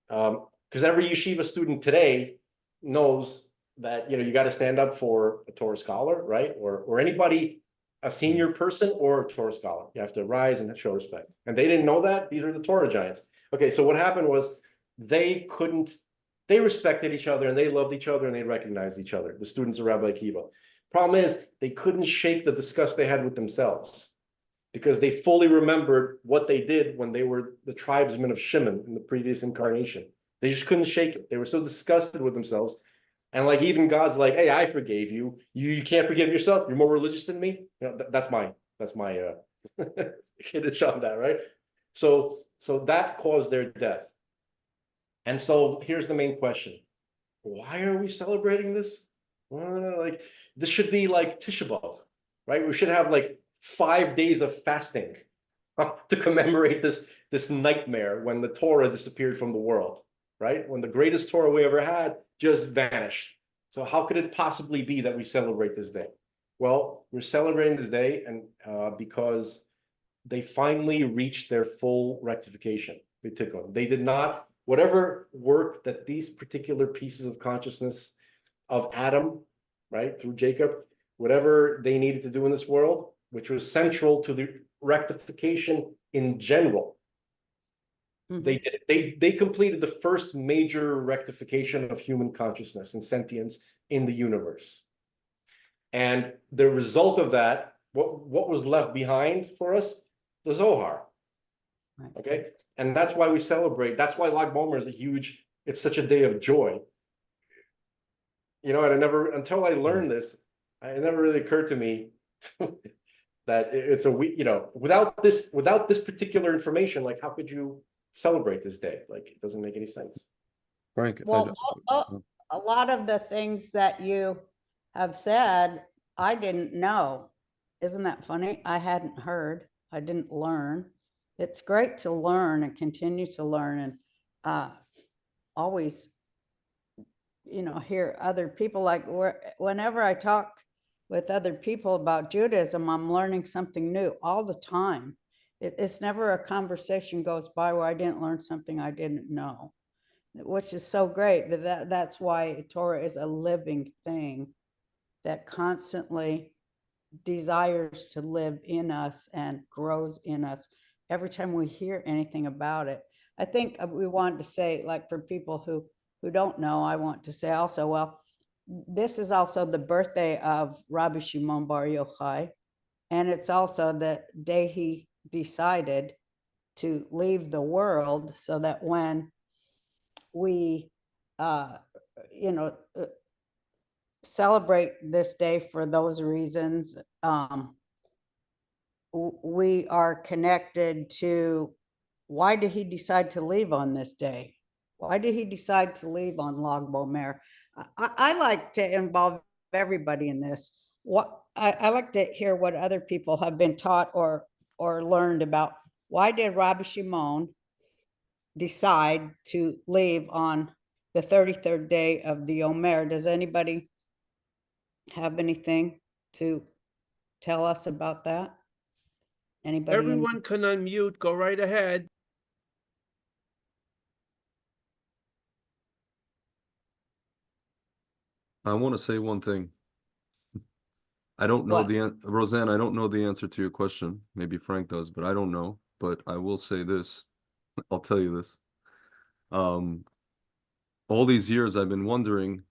Because every yeshiva student today knows that you got to stand up for a Torah scholar, right? Or anybody, a senior person or a Torah scholar. You have to rise and show respect. And they didn't know that. These are the Torah giants. Okay, so what happened was they respected each other and they loved each other and they recognized each other, the students of Rabbi Akiva. Problem is, they couldn't shake the disgust they had with themselves because they fully remembered what they did when they were the tribesmen of Shimon in the previous incarnation. They just couldn't shake it. They were so disgusted with themselves. And like even God's like, hey, I forgave you. You can't forgive yourself. You're more religious than me. That's my kiddush on that, right? So that caused their death. And so here's the main question: why are we celebrating this? Well, like this should be like Tisha B'Av, right? We should have like 5 days of fasting to commemorate this nightmare when the Torah disappeared from the world, right? When the greatest Torah we ever had just vanished. So how could it possibly be that we celebrate this day? Well, we're celebrating this day and because they finally reached their full rectification. They did not, whatever work that these particular pieces of consciousness of Adam, right, through Jacob, whatever they needed to do in this world, which was central to the rectification in general, they completed the first major rectification of human consciousness and sentience in the universe. And the result of that, what was left behind for us? The Zohar. Right. Okay. And that's why we celebrate. That's why Lag BaOmer is it's such a day of joy. And until I learned this, it never really occurred to me that it's a week, without this particular information, like how could you celebrate this day? Like it doesn't make any sense. Frank, well, a lot of the things that you have said, I didn't know. Isn't that funny? I hadn't heard. I didn't learn. It's great to learn and continue to learn and always, hear other people. Like whenever I talk with other people about Judaism, I'm learning something new all the time. It's never a conversation goes by where I didn't learn something I didn't know, which is so great. But that's why Torah is a living thing that constantly desires to live in us and grows in us every time we hear anything about it. I think we wanted to say, like, for people who don't know, I want to say also, well, this is also the birthday of Rabbi Shimon Bar Yochai, and it's also the day he decided to leave the world, so that when we, you know, celebrate this day for those reasons, we are connected to why did he decide to leave on this day? Why did he decide to leave on Lag BaOmer? I like to involve everybody in this. What I like to hear what other people have been taught or learned about. Why did Rabbi Shimon decide to leave on the 33rd day of the Omer? Does anybody have anything to tell us about that? Anybody? Everyone can unmute. Go right ahead. I want to say one thing. I don't know Roseanne, I don't know the answer to your question. Maybe Frank does, but I don't know. But I will say this. I'll tell you this. All these years I've been wondering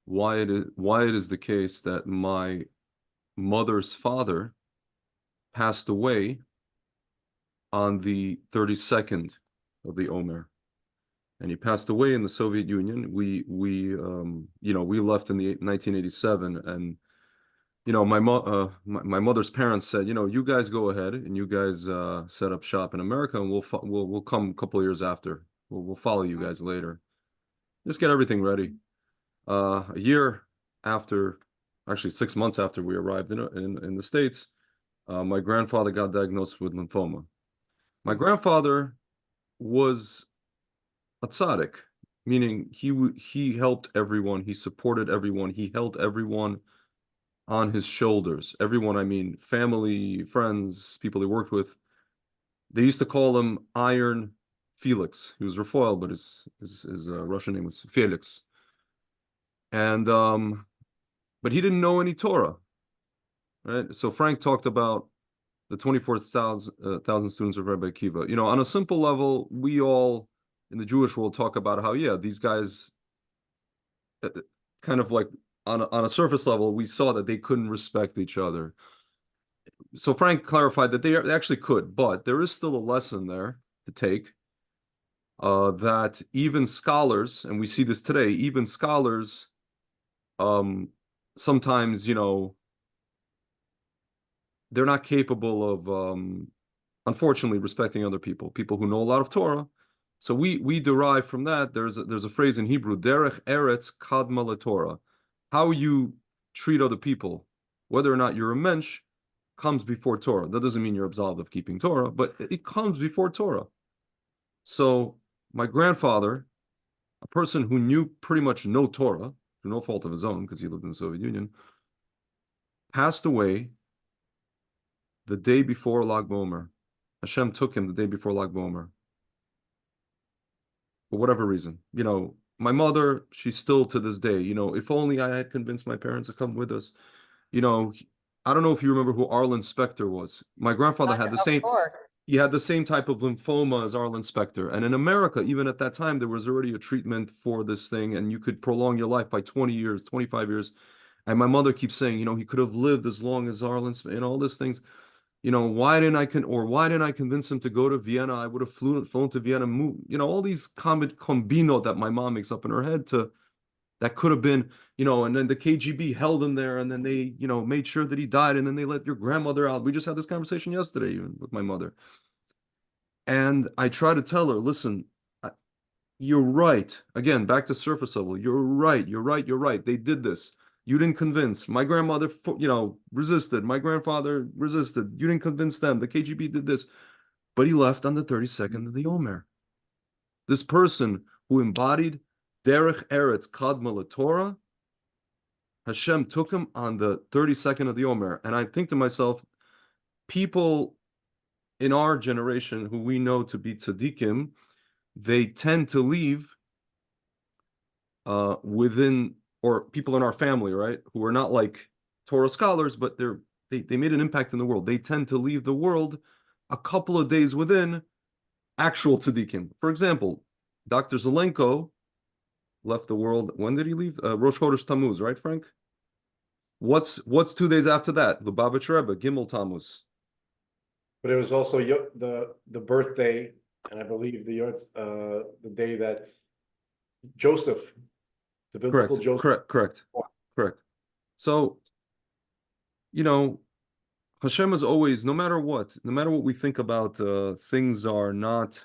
why it is the case that my mother's father passed away on the 32nd of the Omer. And he passed away in the Soviet Union. We left in the 1987, and my mother's parents said, you guys go ahead and you guys set up shop in America, and we'll come a couple of years after. We'll follow you guys later. Just get everything ready. A year after, actually 6 months after we arrived in the States, my grandfather got diagnosed with lymphoma. My grandfather was a tzaddik, meaning he helped everyone, he supported everyone, he held everyone on his shoulders. Everyone, I mean, family, friends, people he worked with. They used to call him Iron Felix. He was Raphael, but his Russian name was Felix. And but he didn't know any Torah, right? So Frank talked about the 24,000 students of Rabbi Akiva. On a simple level, we all in the Jewish world talk about how, yeah, these guys kind of like on a surface level, we saw that they couldn't respect each other. So Frank clarified that they actually could, but there is still a lesson there to take, that even scholars, and we see this today, even scholars sometimes, they're not capable of, unfortunately, respecting other people who know a lot of Torah. So we derive from that. There's a phrase in Hebrew, derech eretz kadma leTorah. How you treat other people, whether or not you're a mensch, comes before Torah. That doesn't mean you're absolved of keeping Torah, but it comes before Torah. So my grandfather, a person who knew pretty much no Torah, through no fault of his own, because he lived in the Soviet Union, passed away the day before Lag BaOmer. Hashem took him the day before Lag BaOmer. For whatever reason. My mother, she's still to this day, if only I had convinced my parents to come with us. I don't know if you remember who Arlen Specter was. My grandfather had the same, he had the same type of lymphoma as Arlen Specter. And in America, even at that time, there was already a treatment for this thing, and you could prolong your life by 20 years, 25 years. And my mother keeps saying, he could have lived as long as Arlen, and all these things. Why didn't I convince him to go to Vienna? I would have flown to Vienna, move, all these combino that my mom makes up in her head that could have been, and then the KGB held him there, and then they, made sure that he died, and then they let your grandmother out. We just had this conversation yesterday even with my mother. And I try to tell her, listen, you're right. Again, back to surface level. You're right. They did this. You didn't convince. My grandmother, resisted. My grandfather resisted. You didn't convince them. The KGB did this. But he left on the 32nd of the Omer. This person who embodied Derech Eretz Kadma LeTorah, Hashem took him on the 32nd of the Omer. And I think to myself, people in our generation who we know to be tzaddikim, they tend to leave within, or people in our family, right, who are not like Torah scholars, but they made an impact in the world. They tend to leave the world a couple of days within actual tzaddikim. For example, Dr. Zelenko left the world. When did he leave? Rosh Chodesh Tammuz, right, Frank? What's 2 days after that? Lubavitch Rebbe, Gimel Tammuz. But it was also the birthday, and I believe the day that Joseph, the biblical Joseph. Correct. So, Hashem is always, no matter what we think about, things are not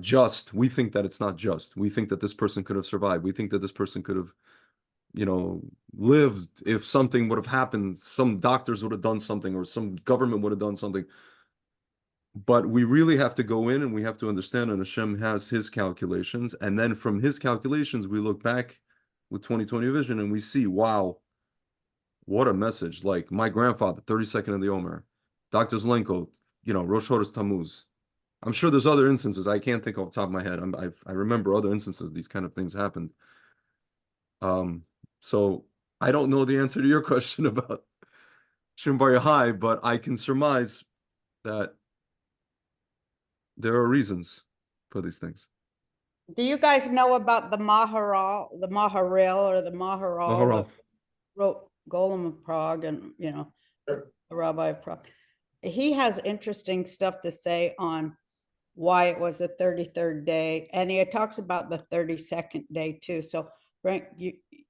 just. We think that it's not just. We think that this person could have survived. We think that this person could have, lived if something would have happened. Some doctors would have done something, or some government would have done something. But we really have to go in and we have to understand, and Hashem has his calculations. And then from his calculations, we look back with 2020 vision and we see, wow, what a message. Like my grandfather, 32nd of the Omer, Dr. Zelenko, Rosh Chodesh Tammuz. I'm sure there's other instances. I can't think off the top of my head. I remember other instances these kind of things happened. So I don't know the answer to your question about Shem Bar Yochai, but I can surmise that there are reasons for these things. Do you guys know about the Maharal, or the Maharal that wrote Golem of Prague and, the Rabbi of Prague? He has interesting stuff to say on why it was the 33rd day. And he talks about the 32nd day too. So Frank,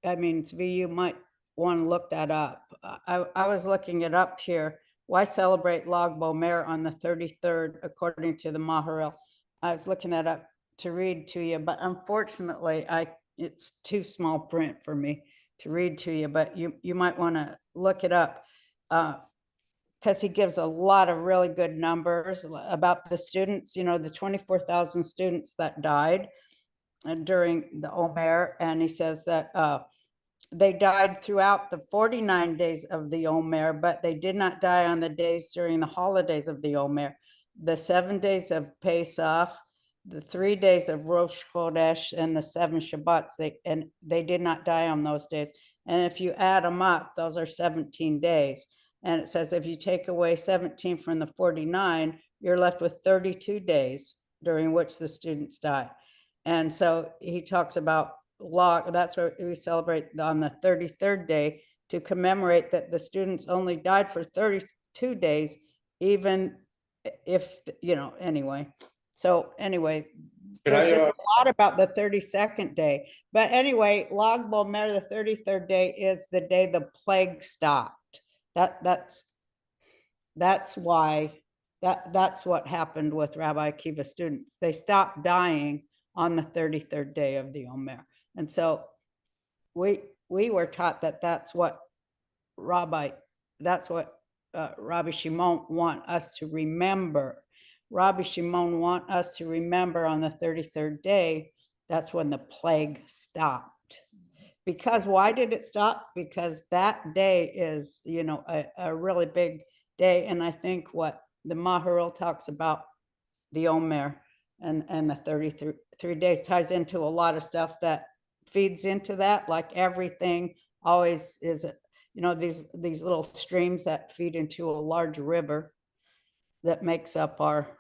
Tzvi, you might want to look that up. I was looking it up here. Why celebrate Lag BaOmer on the 33rd, according to the Maharal? I was looking that up to read to you, but unfortunately, it's too small print for me to read to you, but you might want to look it up because he gives a lot of really good numbers about the students, the 24,000 students that died during the Omer, and he says that they died throughout the 49 days of the Omer, but they did not die on the days during the holidays of the Omer. The 7 days of Pesach, the 3 days of Rosh Chodesh, and the 7 Shabbats, they did not die on those days. And if you add them up, those are 17 days. And it says if you take away 17 from the 49, you're left with 32 days during which the students died. And so he talks about that's what we celebrate on the 33rd day, to commemorate that the students only died for 32 days, even if, anyway. So anyway, there's just a lot about the 32nd day. But anyway, Lag BaOmer, the 33rd day, is the day the plague stopped. That's why, that's what happened with Rabbi Akiva students. They stopped dying on the 33rd day of the Omer. And so we were taught that that's what Rabbi Shimon want us to remember. Rabbi Shimon want us to remember on the 33rd day, that's when the plague stopped. Because why did it stop? Because that day is, a really big day. And I think what the Maharal talks about, the Omer and the 33 days, ties into a lot of stuff that feeds into that, like everything always is, these little streams that feed into a large river that makes up our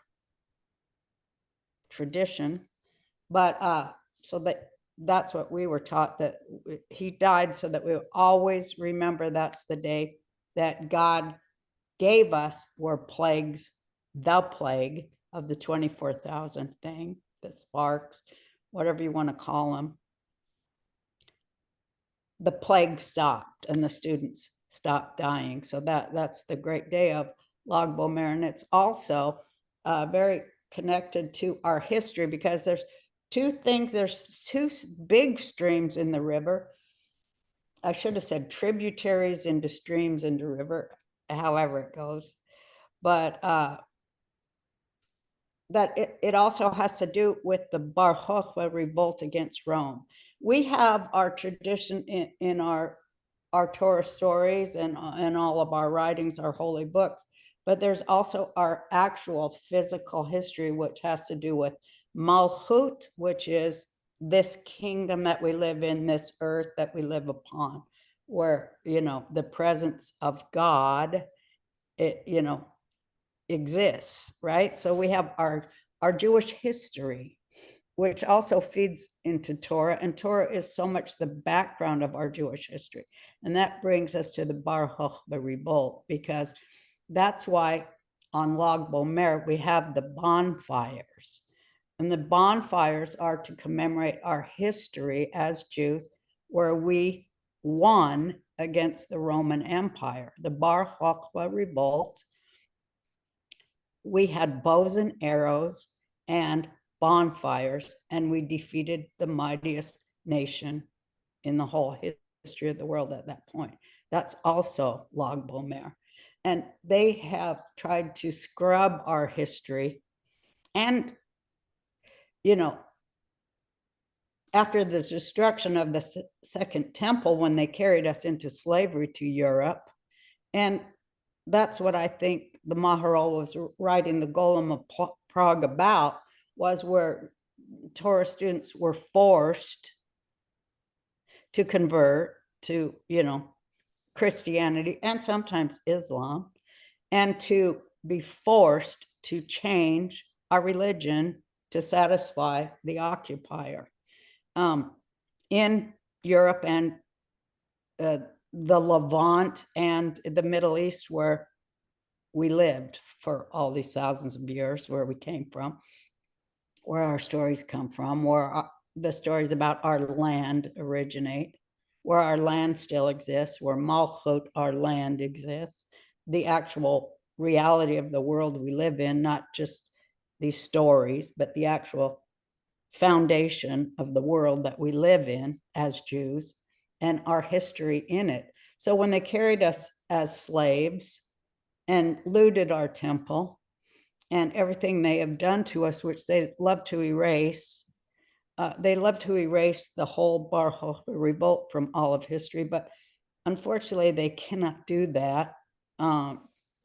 tradition. But so that's what we were taught, that he died so that we always remember that's the day that God gave us were plagues, the plague of the 24,000 thing, the sparks, whatever you want to call them. The plague stopped and the students stopped dying. So that's the great day of Lag BaOmer. And it's also very connected to our history, because there's two things. There's two big streams in the river. I should have said tributaries into streams into river, however it goes. But that it also has to do with the Bar Kochba Revolt against Rome. We have our tradition in our Torah stories and all of our writings, our holy books, but there's also our actual physical history, which has to do with Malchut, which is this kingdom that we live in, this earth that we live upon, where, the presence of God, exists, right? So we have our our Jewish history, which also feeds into Torah. And Torah is so much the background of our Jewish history. And that brings us to the Bar Kochba Revolt, because that's why on Lag BaOmer we have the bonfires. And the bonfires are to commemorate our history as Jews, where we won against the Roman Empire. The Bar Kochba Revolt, we had bows and arrows and bonfires, and we defeated the mightiest nation in the whole history of the world at that point. That's also Lag BaOmer. And they have tried to scrub our history. And, you know, after the destruction of the Second Temple, when they carried us into slavery to Europe, and that's what I think the Maharal was writing the Golem of Prague about, was where Torah students were forced to convert to, you know, Christianity and sometimes Islam, and to be forced to change our religion to satisfy the occupier. In Europe and the Levant and the Middle East, where we lived for all these thousands of years, where we came from, where our stories come from, where the stories about our land originate, where our land still exists, where Malchut, our land, exists, the actual reality of the world we live in, not just these stories, but the actual foundation of the world that we live in as Jews and our history in it. So when they carried us as slaves and looted our temple and everything they have done to us, which they love to erase, they love to erase the whole Bar Kochba Revolt from all of history, but unfortunately they cannot do that,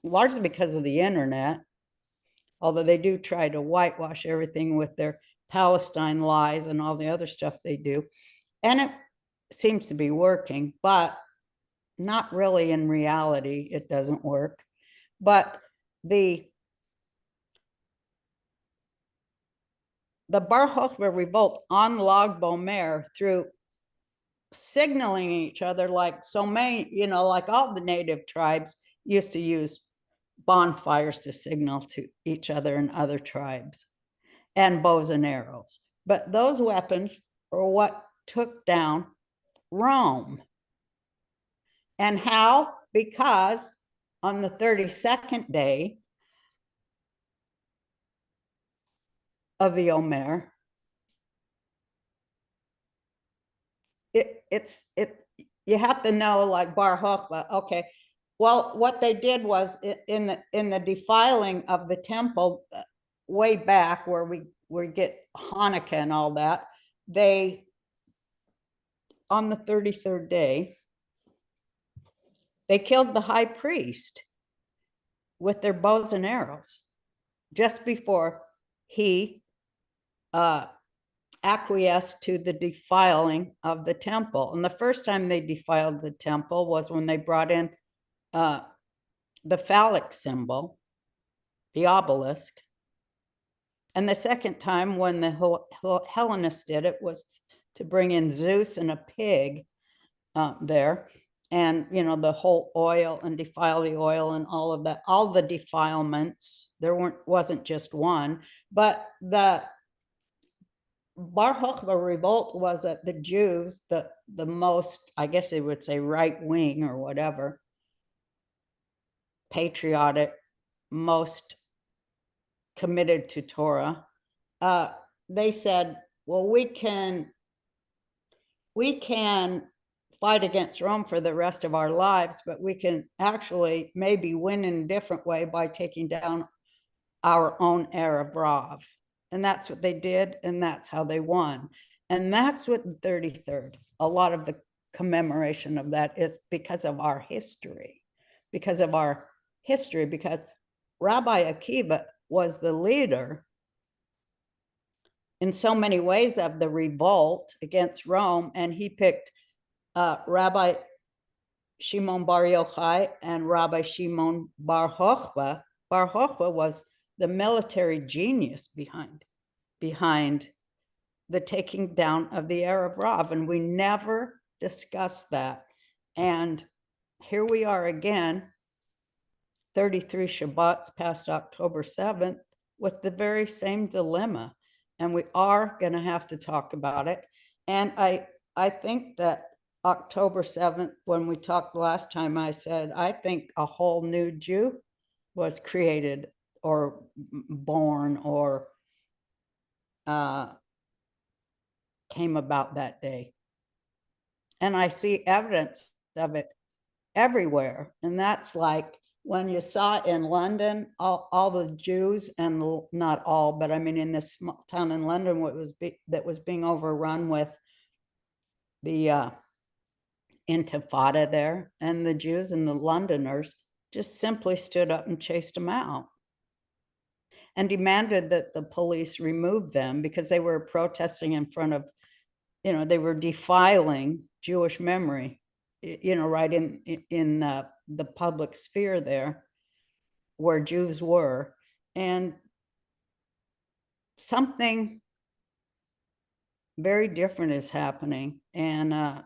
largely because of the internet, although they do try to whitewash everything with their Palestine lies and all the other stuff they do. And it seems to be working, but not really in reality. It doesn't work. But the Bar Kochba Revolt on Lag BaOmer, through signaling each other, like so many, you know, like all the native tribes used to use bonfires to signal to each other and other tribes, and bows and arrows. But those weapons are what took down Rome. And how? Because on the 32nd day of the Omer, you have to know, like Bar Kochba, okay. Well, what they did was in the defiling of the temple, way back where we get Hanukkah and all that, they, on the 33rd day, they killed the high priest with their bows and arrows just before he acquiesced to the defiling of the temple. And the first time they defiled the temple was when they brought in the phallic symbol, the obelisk. And the second time, when the Hellenists did it, was to bring in Zeus and a pig there, and, you know, the whole oil, and defile the oil and all of that, all the defilements. There wasn't just one, but the Bar Kochba Revolt was that the Jews, the most, I guess they would say, right wing or whatever, patriotic, most committed to Torah, they said, well, we can fight against Rome for the rest of our lives, but we can actually maybe win in a different way by taking down our own Arab Rav. And that's what they did, and that's how they won. And that's what the 33rd, a lot of the commemoration of that is because of our history, because Rabbi Akiva was the leader in so many ways of the revolt against Rome, and he picked Rabbi Shimon Bar Yochai and Rabbi Shimon Bar Kochba. Bar Kochba was the military genius behind the taking down of the Erev Rav, and we never discussed that. And here we are again, 33 Shabbats past October 7th, with the very same dilemma. And we are going to have to talk about it. And I think that October 7th, when we talked last time, I said, I think a whole new Jew was created or born or came about that day. And I see evidence of it everywhere. And that's like when you saw in London, all the Jews, and not all, but I mean in this small town in London, that was being overrun with the Intifada there, and the Jews and the Londoners just simply stood up and chased them out and demanded that the police remove them because they were protesting in front of, they were defiling Jewish memory, right in the public sphere there where Jews were. And something very different is happening, and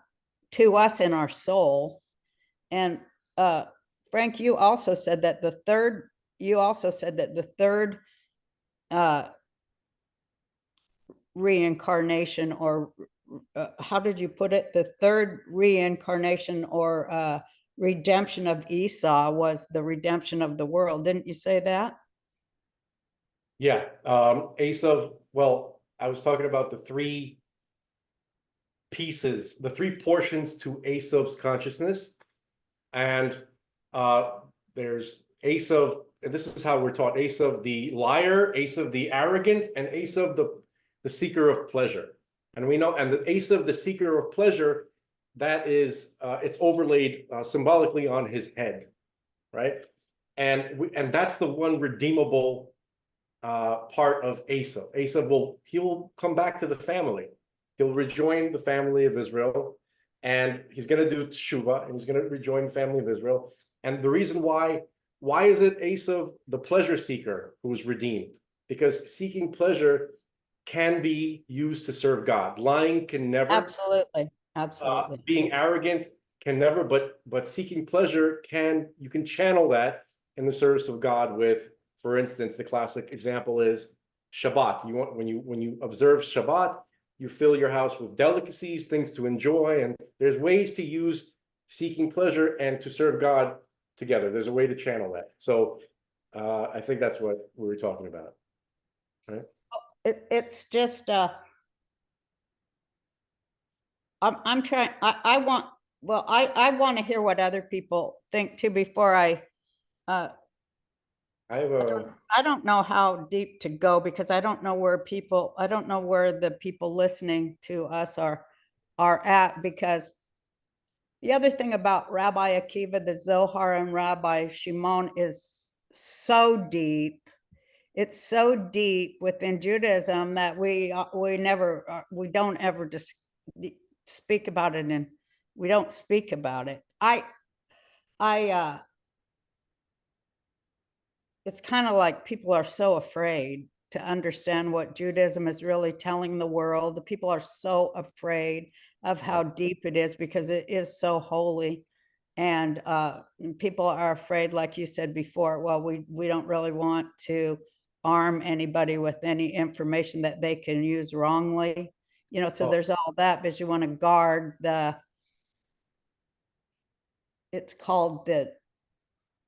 to us in our soul. And Frank, you also said that the third reincarnation, or how did you put it? The third reincarnation or redemption of Esau was the redemption of the world. Didn't you say that? Yeah. Esau, well, I was talking about the three pieces, the three portions to Esau's consciousness. And there's Esau, and this is how we're taught: Esau the liar, Esau the arrogant, and Esau the seeker of pleasure. And we know, and the Esau the seeker of pleasure, that is, it's overlaid symbolically on his head, right? And that's the one redeemable part of Esau. Esau he'll come back to the family. He'll rejoin the family of Israel, and he's going to do teshuvah, and he's going to rejoin the family of Israel. And the reason why is it Esau, the pleasure seeker, who was redeemed? Because seeking pleasure can be used to serve God. Lying can never. Absolutely. Being arrogant can never, but seeking pleasure you can channel that in the service of God with, for instance, the classic example is Shabbat. When you observe Shabbat, you fill your house with delicacies, things to enjoy, and there's ways to use seeking pleasure and to serve God together. There's a way to channel that. So I think that's what we were talking about, right? It's just I'm trying. I want to hear what other people think too before I don't know how deep to go, because I don't know where the people listening to us are at, because the other thing about Rabbi Akiva, the Zohar, and Rabbi Shimon is so deep. It's so deep within Judaism that we don't ever speak about it, and we don't speak about it. It's kind of like people are so afraid to understand what Judaism is really telling the world. The people are so afraid of how deep it is because it is so holy. And people are afraid, like you said before, well, we don't really want to arm anybody with any information that they can use wrongly. So there's all that, because you want to guard it's called the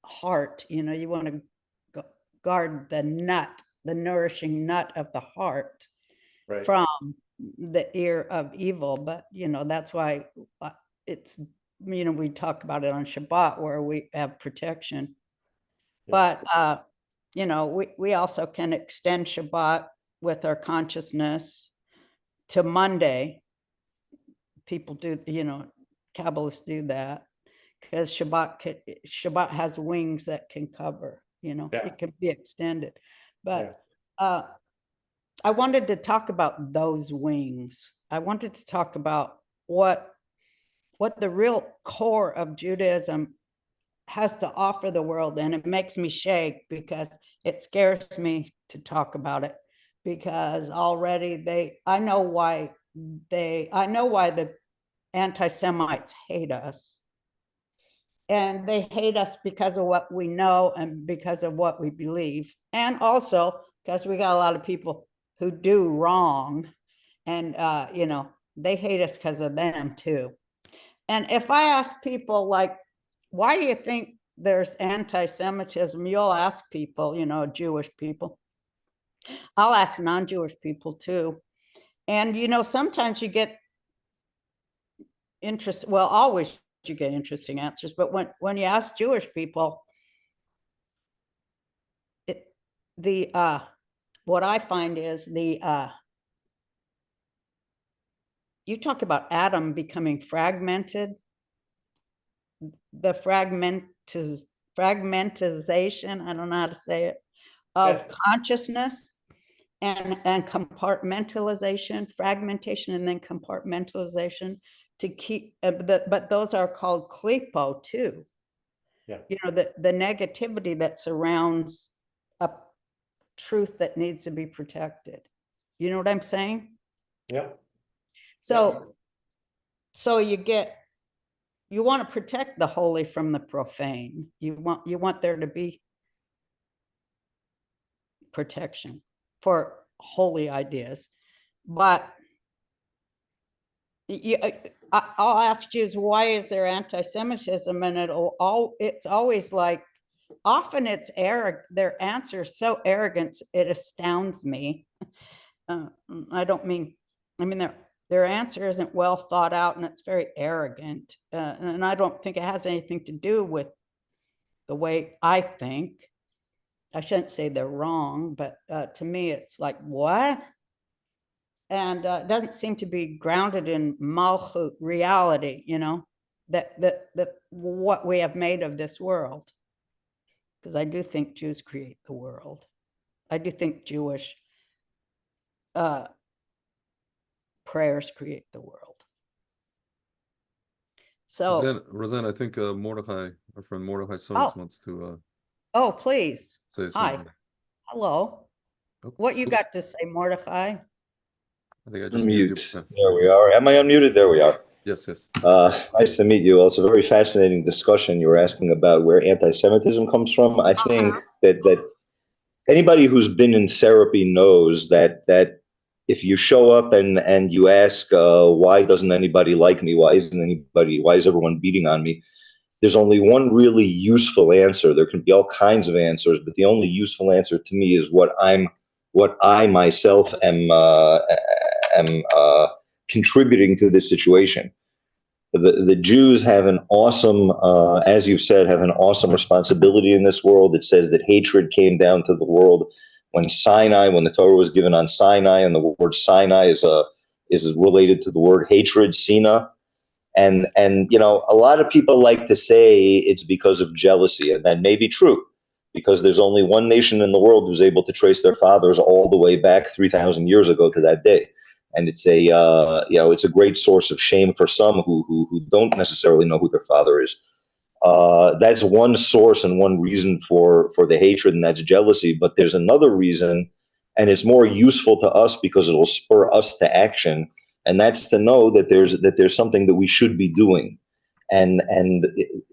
heart, you want to guard the nourishing nut of the heart, right, from the ear of evil. But that's why it's we talk about it on Shabbat, where we have protection. Yeah. But we also can extend Shabbat with our consciousness to Monday. People do, Kabbalists do that, because Shabbat has wings that can cover. Yeah. It can be extended. But I wanted to talk about those wings. I wanted to talk about what the real core of Judaism has to offer the world, and it makes me shake because it scares me to talk about it, because already I know why the anti-Semites hate us. And they hate us because of what we know and because of what we believe. And also because we got a lot of people who do wrong, and you know, they hate us because of them too. And if I ask people, like, why do you think there's anti-Semitism? You'll ask people, you know, Jewish people. I'll ask non-Jewish people too. And, you know, sometimes you get always you get interesting answers, but when you ask Jewish people, what I find is you talk about Adam becoming fragmented, the fragmentization, I don't know how to say it, of consciousness and compartmentalization, fragmentation, and then compartmentalization to keep, but those are called klipo too. Yeah. You know, the negativity that surrounds a truth that needs to be protected. You know what I'm saying? Yeah. So you want to protect the holy from the profane. You want there to be protection for holy ideas. But I'll ask Jews, why is there anti-Semitism? And it's always like, often it's their answer is so arrogant, it astounds me. Their answer isn't well thought out, and it's very arrogant. And I don't think it has anything to do with the way I think. I shouldn't say they're wrong, but to me, it's like, what? And it doesn't seem to be grounded in Malchut reality, you know, that what we have made of this world. Because I do think Jews create the world. I do think Jewish prayers create the world. So Roseanne, I think Mordechai, our friend Mordechai Sonis wants to please. say something. Hi. Hello. Oh, What you got to say, Mordechai? I think I just Unmute. There we are. Am I unmuted? There we are. Yes. Nice to meet you. Well, it's a very fascinating discussion. You were asking about where anti-Semitism comes from. I think that anybody who's been in therapy knows that if you show up and you ask, why doesn't anybody like me? Why is everyone beating on me? There's only one really useful answer. There can be all kinds of answers, but the only useful answer to me is what I myself am contributing to this situation. The Jews have an awesome, as you've said, have an awesome responsibility in this world. It says that hatred came down to the world when the Torah was given on Sinai, and the word Sinai is related to the word hatred, Sina. And you know, a lot of people like to say it's because of jealousy, and that may be true, because there's only one nation in the world who's able to trace their fathers all the way back 3,000 years ago to that day. And it's it's a great source of shame for some who don't necessarily know who their father is. That's one source and one reason for the hatred, and that's jealousy. But there's another reason, and it's more useful to us because it will spur us to action, and that's to know that there's something that we should be doing. And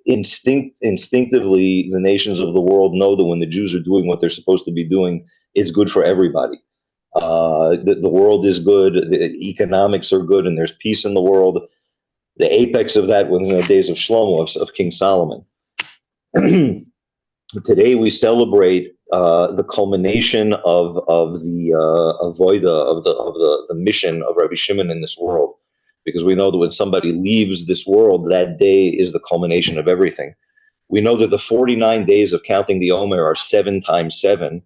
instinctively, the nations of the world know that when the Jews are doing what they're supposed to be doing, it's good for everybody. The world is good, the economics are good, and there's peace in the world. The apex of that was in the days of Shlomo, of King Solomon. Today we celebrate the culmination of the avoida of the mission of Rabbi Shimon in this world, because we know that when somebody leaves this world, that day is the culmination of everything. We know that the 49 days of counting the Omer are 7 times 7,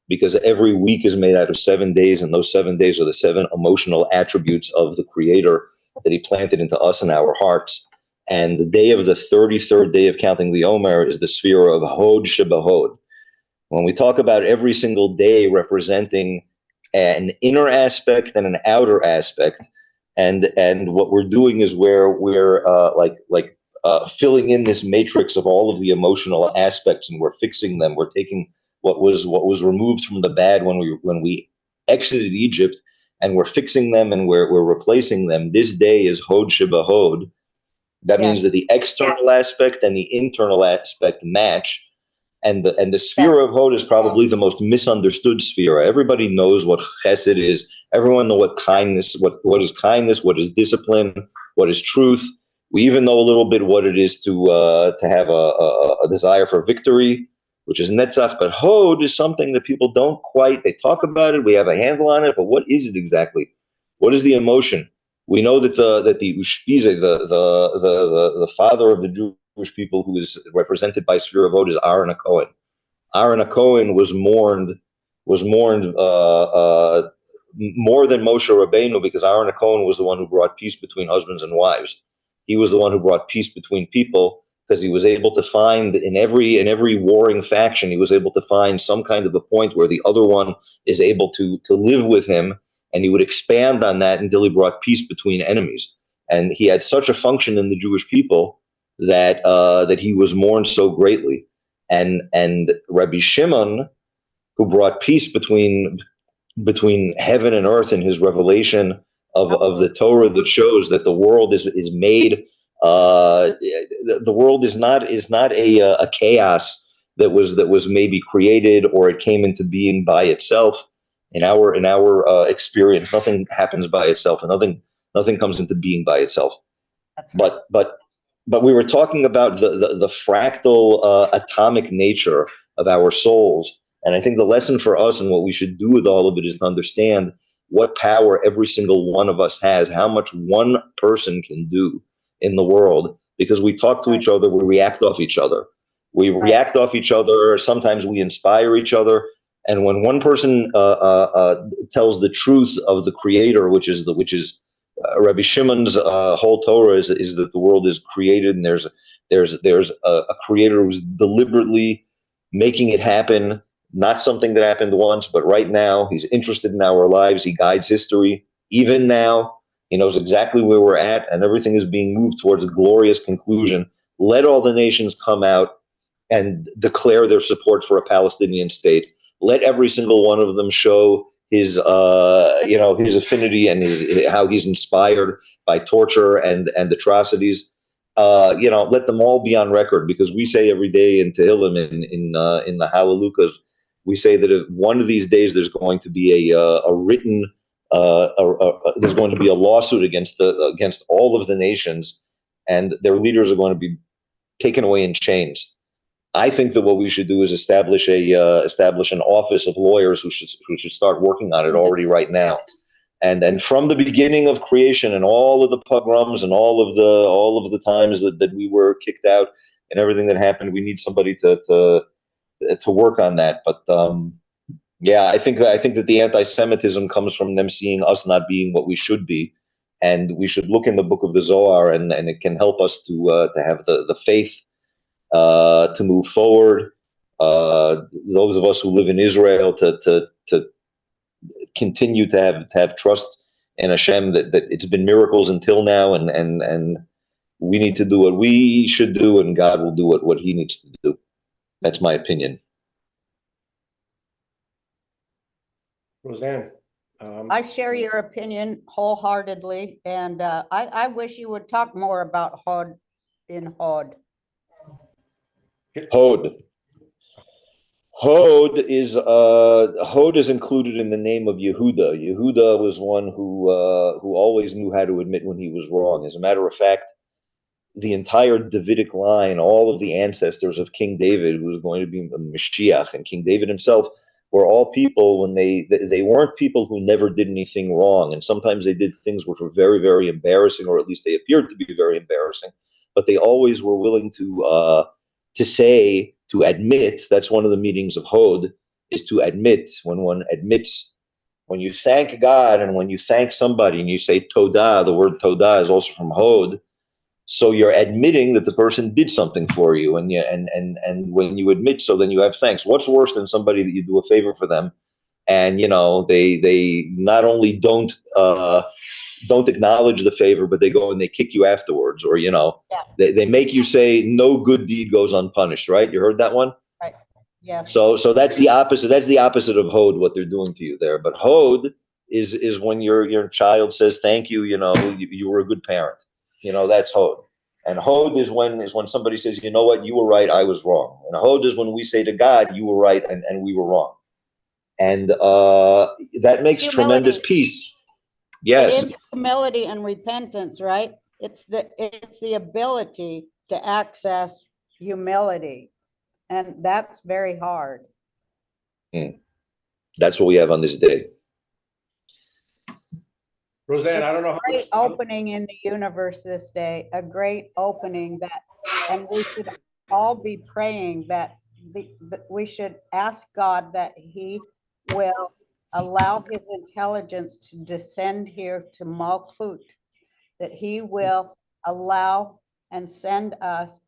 because every week is made out of 7 days, and those 7 days are the 7 emotional attributes of the Creator that He planted into us in our hearts. And the day of the 33rd day of counting the Omer is the sphere of Hod Shebahod. When we talk about every single day representing an inner aspect and an outer aspect, and what we're doing is we're filling in this matrix of all of the emotional aspects, and we're fixing them. We're taking what was removed from the bad when we exited Egypt, and we're fixing them, and we're replacing them. This day is Hod Sheba Hod. That means that the external aspect and the internal aspect match. And the sphere of Hod is probably the most misunderstood sphere. Everybody knows what chesed is. Everyone knows what kindness, what is kindness, what is discipline, what is truth. We even know a little bit what it is to have a desire for victory, which is netzach. But Hod is something that people don't quite. They talk about it. We have a handle on it, but what is it exactly? What is the emotion? We know that the Ushpize, the father of the Jewish people, who is represented by sphere of Hod, is Aaron HaKohen. Aaron HaKohen was mourned more than Moshe Rabbeinu, because Aaron HaKohen was the one who brought peace between husbands and wives. He was the one who brought peace between people, because he was able to find in every warring faction, he was able to find some kind of a point where the other one is able to live with him, and he would expand on that until he brought peace between enemies. And he had such a function in the Jewish people that that he was mourned so greatly. And Rabbi Shimon, who brought peace between heaven and earth in his revelation of the Torah, that shows that the world is made. The world is not a chaos that was maybe created, or it came into being by itself. In our experience, nothing happens by itself, and nothing comes into being by itself. That's right. But we were talking about the fractal atomic nature of our souls, and I think the lesson for us and what we should do with all of it is to understand what power every single one of us has, how much one person can do in the world, because we talk to each other, we react off each other. We react off each other, sometimes we inspire each other. And when one person tells the truth of the Creator, which is Rabbi Shimon's whole Torah is that the world is created, and there's a Creator who's deliberately making it happen, not something that happened once, but right now. He's interested in our lives. He guides history. Even now, he knows exactly where we're at, and everything is being moved towards a glorious conclusion. Let all the nations come out and declare their support for a Palestinian state. Let every single one of them show his affinity and how he's inspired by torture and atrocities. Let them all be on record, because we say every day in Tehillim, in the Hallelujahs, we say that if one of these days there's going to be a written, there's going to be a lawsuit against all of the nations, and their leaders are going to be taken away in chains. I think that what we should do is establish an office of lawyers who should start working on it already right now, and from the beginning of creation and all of the pogroms and all of the times that we were kicked out and everything that happened, we need somebody to work on that. But I think that the anti-Semitism comes from them seeing us not being what we should be, and we should look in the book of the Zohar, and it can help us to have the faith to move forward. Those of us who live in Israel to continue to have trust in Hashem, that it's been miracles until now, and we need to do what we should do, and God will do what He needs to do. That's my opinion. Roseanne. I share your opinion wholeheartedly, and I wish you would talk more about Hod in Hod. Hod is included in the name of Yehuda. Yehuda was one who always knew how to admit when he was wrong. As a matter of fact, the entire Davidic line, all of the ancestors of King David, who was going to be Mashiach, and King David himself, were all people when they weren't people who never did anything wrong, and sometimes they did things which were very, very embarrassing, or at least they appeared to be very embarrassing, but they always were willing to admit. That's one of the meanings of Hod, is to admit. When one admits, when you thank God and when you thank somebody and you say Todah, the word Todah is also from Hod. So you're admitting that the person did something for you, and when you admit, so then you have thanks. What's worse than somebody that you do a favor for them, and they not only don't don't acknowledge the favor, but they go and they kick you afterwards, or, you know, Yeah. they make you say no good deed goes unpunished, right? You heard that one? Right. Yes. So that's the opposite. That's the opposite of Hod, what they're doing to you there. But Hod is when your child says thank you, you know, you were a good parent. You know, that's Hod. And Hod is when somebody says, you know what, you were right, I was wrong. And Hod is when we say to God, you were right and we were wrong. And that makes humility. Tremendous peace. It Yes. is humility and repentance, right? It's the ability to access humility. And that's very hard. That's what we have on this day. Roseanne, I It's don't know a how great opening in the universe this day, a great opening and we should all be praying that we should ask God that he will allow his intelligence to descend here to Malchut, that he will allow and send us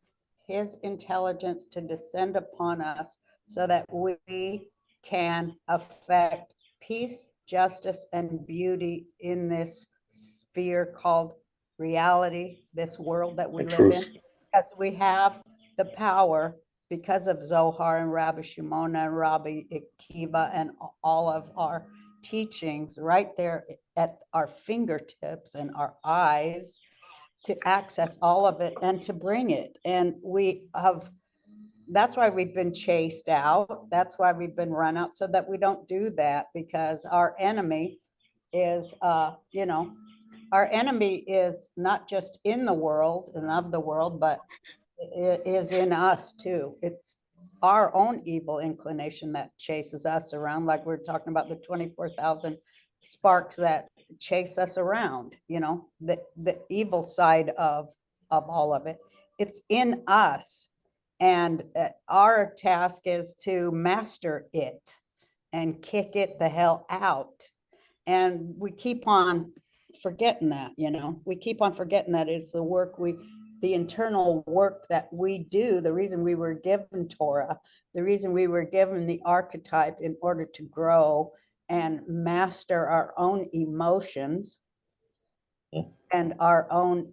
his intelligence to descend upon us so that we can affect peace, justice, and beauty in this sphere called reality, this world that we And live in. truth. Because we have the power because of Zohar and Rabbi Shimona and Rabbi Akiva and all of our teachings right there at our fingertips and our eyes to access all of it and to bring it. And that's why we've been chased out. That's why we've been run out, so that we don't do that, because our enemy is, our enemy is not just in the world and of the world, but it is in us too. It's our own evil inclination that chases us around, like we're talking about the 24,000 sparks that chase us around, the evil side of all of it. It's in us. And our task is to master it and kick it the hell out. And we keep on forgetting that, we keep on forgetting that it's the internal work that we do. The reason we were given Torah, the reason we were given the archetype in order to grow and master our own emotions and our own,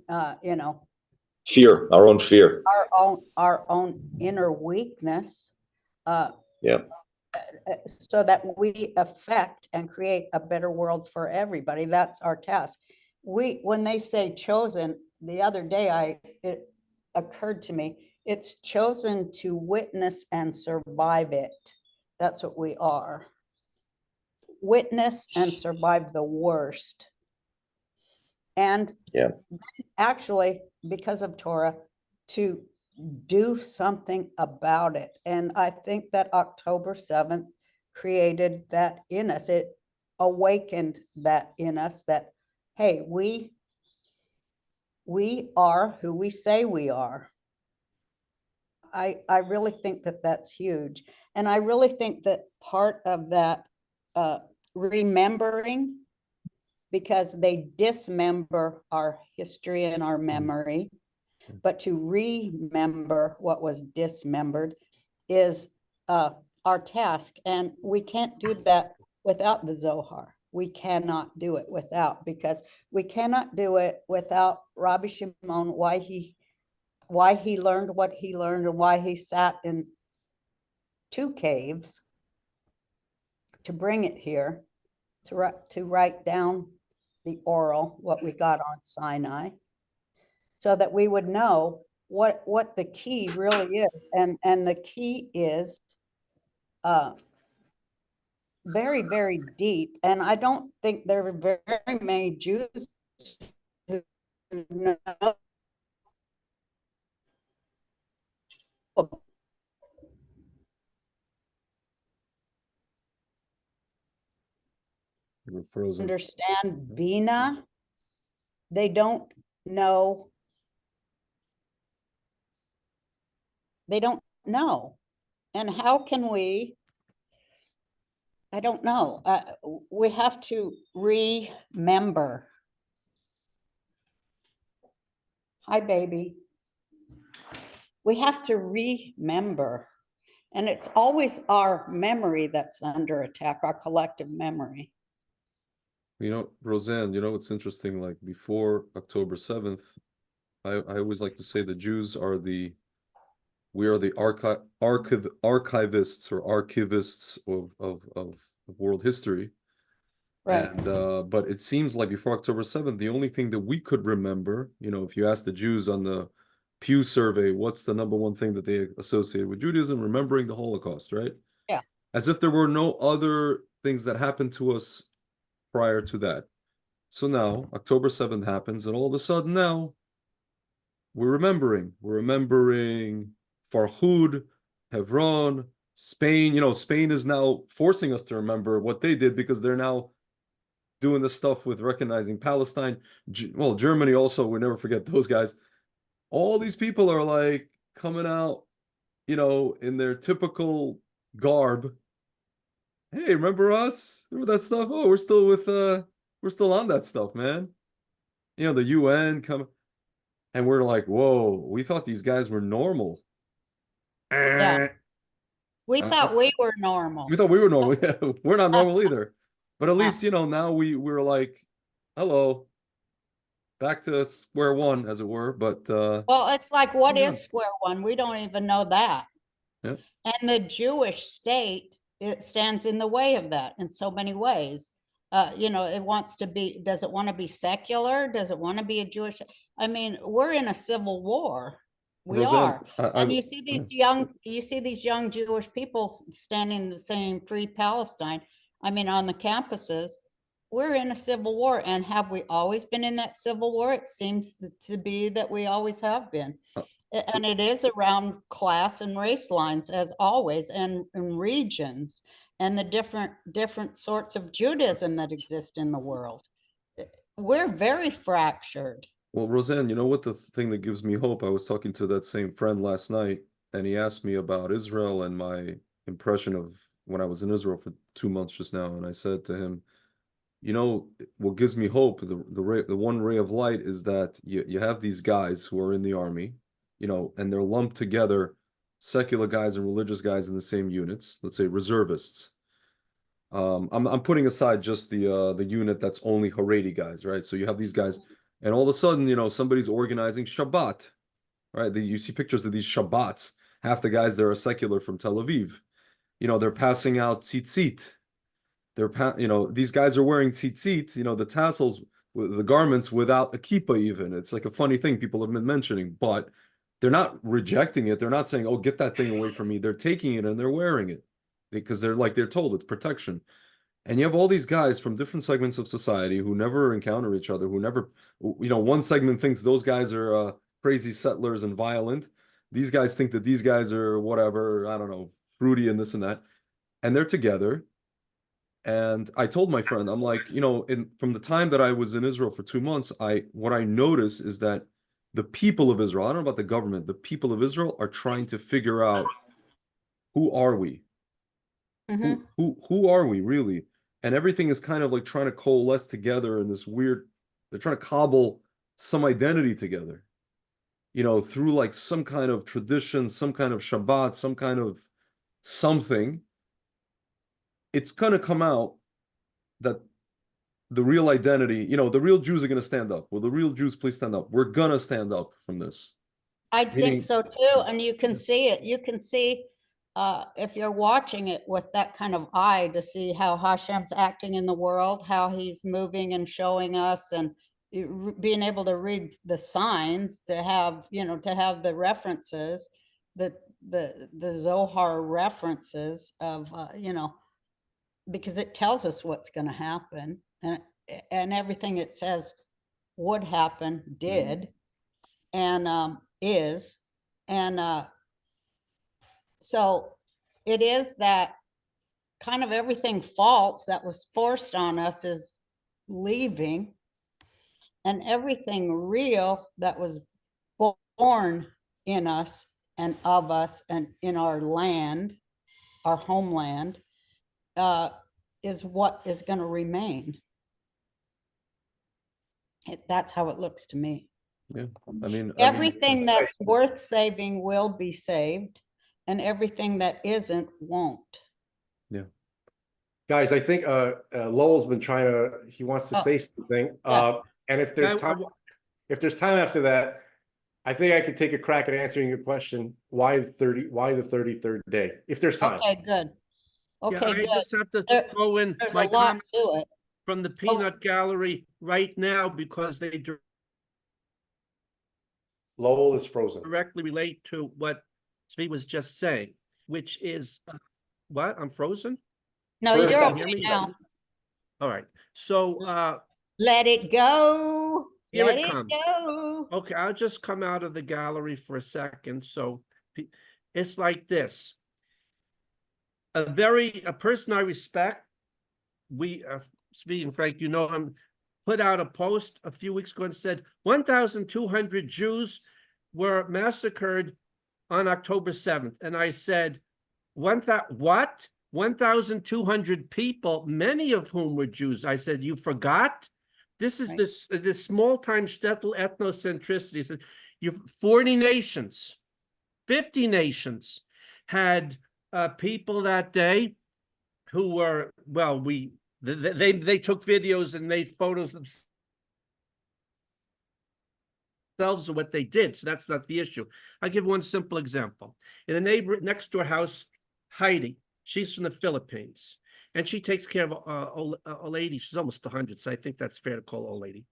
Fear, our own fear. Our own inner weakness. Yeah. So that we affect and create a better world for everybody. That's our task. When they say chosen, the other day it occurred to me, it's chosen to witness and survive it. That's what we are. Witness and survive the worst. And yeah, actually, because of Torah, to do something about it. And I think that October 7th created that in us. It awakened that in us, that, hey, we are who we say we are. I really think that that's huge. And I really think that part of that remembering, because they dismember our history and our memory, but to remember what was dismembered is our task. And we can't do that without the Zohar. We cannot do it without, because we cannot do it without Rabbi Shimon, why he learned what he learned and why he sat in 2 caves to bring it here, to write down the oral, what we got on Sinai, so that we would know what the key really is. And the key is very, very deep. And I don't think there are very many Jews who know You're frozen. understand Bina. They don't know. They don't know. And how can we? I don't know. We have to remember. Hi, baby. We have to remember. And it's always our memory that's under attack, our collective memory. You know, Roseanne, you know, it's interesting, like before October 7th, I always like to say the Jews are we are the archivists or archivists of world history. Right. And but it seems like before October 7th, the only thing that we could remember, you know, if you ask the Jews on the Pew survey, what's the number one thing that they associate with Judaism? Remembering the Holocaust, right? Yeah. As if there were no other things that happened to us prior to that. So now October 7th happens, and all of a sudden now we're remembering. We're remembering Farhud, Hebron, Spain. You know, Spain is now forcing us to remember what they did because they're now doing the stuff with recognizing Palestine. Well, Germany also, we never forget those guys. All these people are like coming out, you know, in their typical garb. Hey, remember us? Remember that stuff? Oh, we're still on that stuff, man. You know, the UN come, and we're like, whoa, we thought these guys were normal. Yeah. We thought we were normal. We thought we were normal. Yeah, we're not normal either. But at Yeah. least, you know, now we're like, hello, back to square one, as it were. But Well, it's like, what yeah. is square one? We don't even know that. Yeah. And the Jewish state, it stands in the way of that in so many ways. You know, it wants to be, does it want to be secular? Does it want to be a Jewish? I mean, we're in a civil war. We Roseanne, are. And you see these young Jewish people standing saying free Palestine. I mean, on the campuses, we're in a civil war. And have we always been in that civil war? It seems to be that we always have been. And it is around class and race lines, as always, and regions, and the different sorts of Judaism that exist in the world. We're very fractured. well, Roseanne, you know what the thing that gives me hope? I was talking to that same friend last night, and he asked me about Israel and my impression of when I was in Israel for 2 months just now. And I said to him, you know, what gives me hope, the one ray of light is that you have these guys who are in the army, you know, and they're lumped together, secular guys and religious guys in the same units, let's say reservists. I'm putting aside just the unit that's only Haredi guys, right? So you have these guys, and all of a sudden, you know, somebody's organizing Shabbat, right? You see pictures of these Shabbats. Half the guys there are secular from Tel Aviv. You know, they're passing out tzitzit. You know, these guys are wearing tzitzit, you know, the tassels, the garments without a kippah even. It's like a funny thing people have been mentioning, but they're not rejecting it. They're not saying, oh, get that thing away from me. They're taking it and they're wearing it because they're told it's protection. And you have all these guys from different segments of society who never encounter each other, who never, you know, one segment thinks those guys are crazy settlers and violent. These guys think that these guys are whatever, I don't know, fruity and this and that. And they're together. And I told my friend, I'm like, you know, from the time that I was in Israel for 2 months, what I notice is that the people of Israel, I don't know about the government, the people of Israel are trying to figure out who are we? Mhm. Who are we really? And everything is kind of like trying to coalesce together in this weird, they're trying to cobble some identity together, you know, through like some kind of tradition, some kind of Shabbat, some kind of something. It's gonna come out that the real identity, you know, the real Jews are going to stand up. Will the real Jews please stand up? We're going to stand up from this. I think so too. And you can see it. You can see, if you're watching it with that kind of eye, to see how Hashem's acting in the world, how he's moving and showing us, and being able to read the signs, to have, you know, to have the references, the Zohar references of, you know, because it tells us what's going to happen, and everything it says would happen did, and is, and so it is that kind of everything false that was forced on us is leaving, and everything real that was born in us and of us and in our land, our homeland, is what is going to remain. That's how it looks to me. Yeah, I mean, Everything that's worth saving will be saved, and everything that isn't won't. Yeah. Guys, I think Lowell's been trying to, he wants to Oh, say something. yeah. And if there's time after that, I think I could take a crack at answering your question. Why the 33rd day? If there's time. Okay, good. Yeah, Okay, I good. just have to throw in There's a my lot comments to it. from the peanut gallery right now because they Lowell is frozen. directly relate to what Tzvi was just saying, which is what? I'm frozen? No, First, you're Can okay you hear me? now. All right. So Let it go. here Let it it comes. go. Okay, I'll just come out of the gallery for a second. So it's like this. A person I respect, Tzvi and Frank, you know him, put out a post a few weeks ago and said 1,200 Jews were massacred on October 7th. And I said, what? 1,200 people, many of whom were Jews. I said, you forgot? This is Right. this small-time shtetl ethnocentricity. He said, 40 nations, 50 nations had people that day who were, well, they took videos and made photos themselves of what they did. So that's not the issue. I'll give one simple example. In the neighbor next door house, Heidi, she's from the Philippines, and she takes care of a lady. She's almost 100, so I think that's fair to call old lady.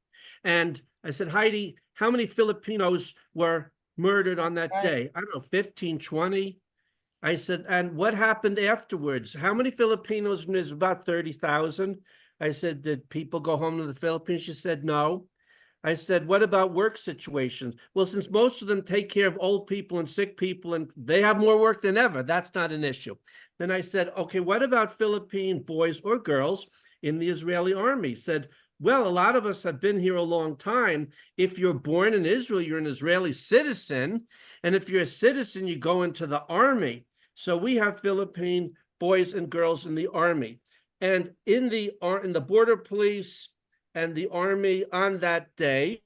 And I said, Heidi, how many Filipinos were murdered on that day? I don't know, 15, 20. I said, and what happened afterwards? How many Filipinos? There's about 30,000. I said, did people go home to the Philippines? She said, no. I said, what about work situations? Well, since most of them take care of old people and sick people and they have more work than ever, that's not an issue. Then I said, okay, what about Philippine boys or girls in the Israeli army? Said, well, a lot of us have been here a long time. If you're born in Israel, you're an Israeli citizen. And if you're a citizen, you go into the army. So we have Philippine boys and girls in the army. And in the border police and the army on that day,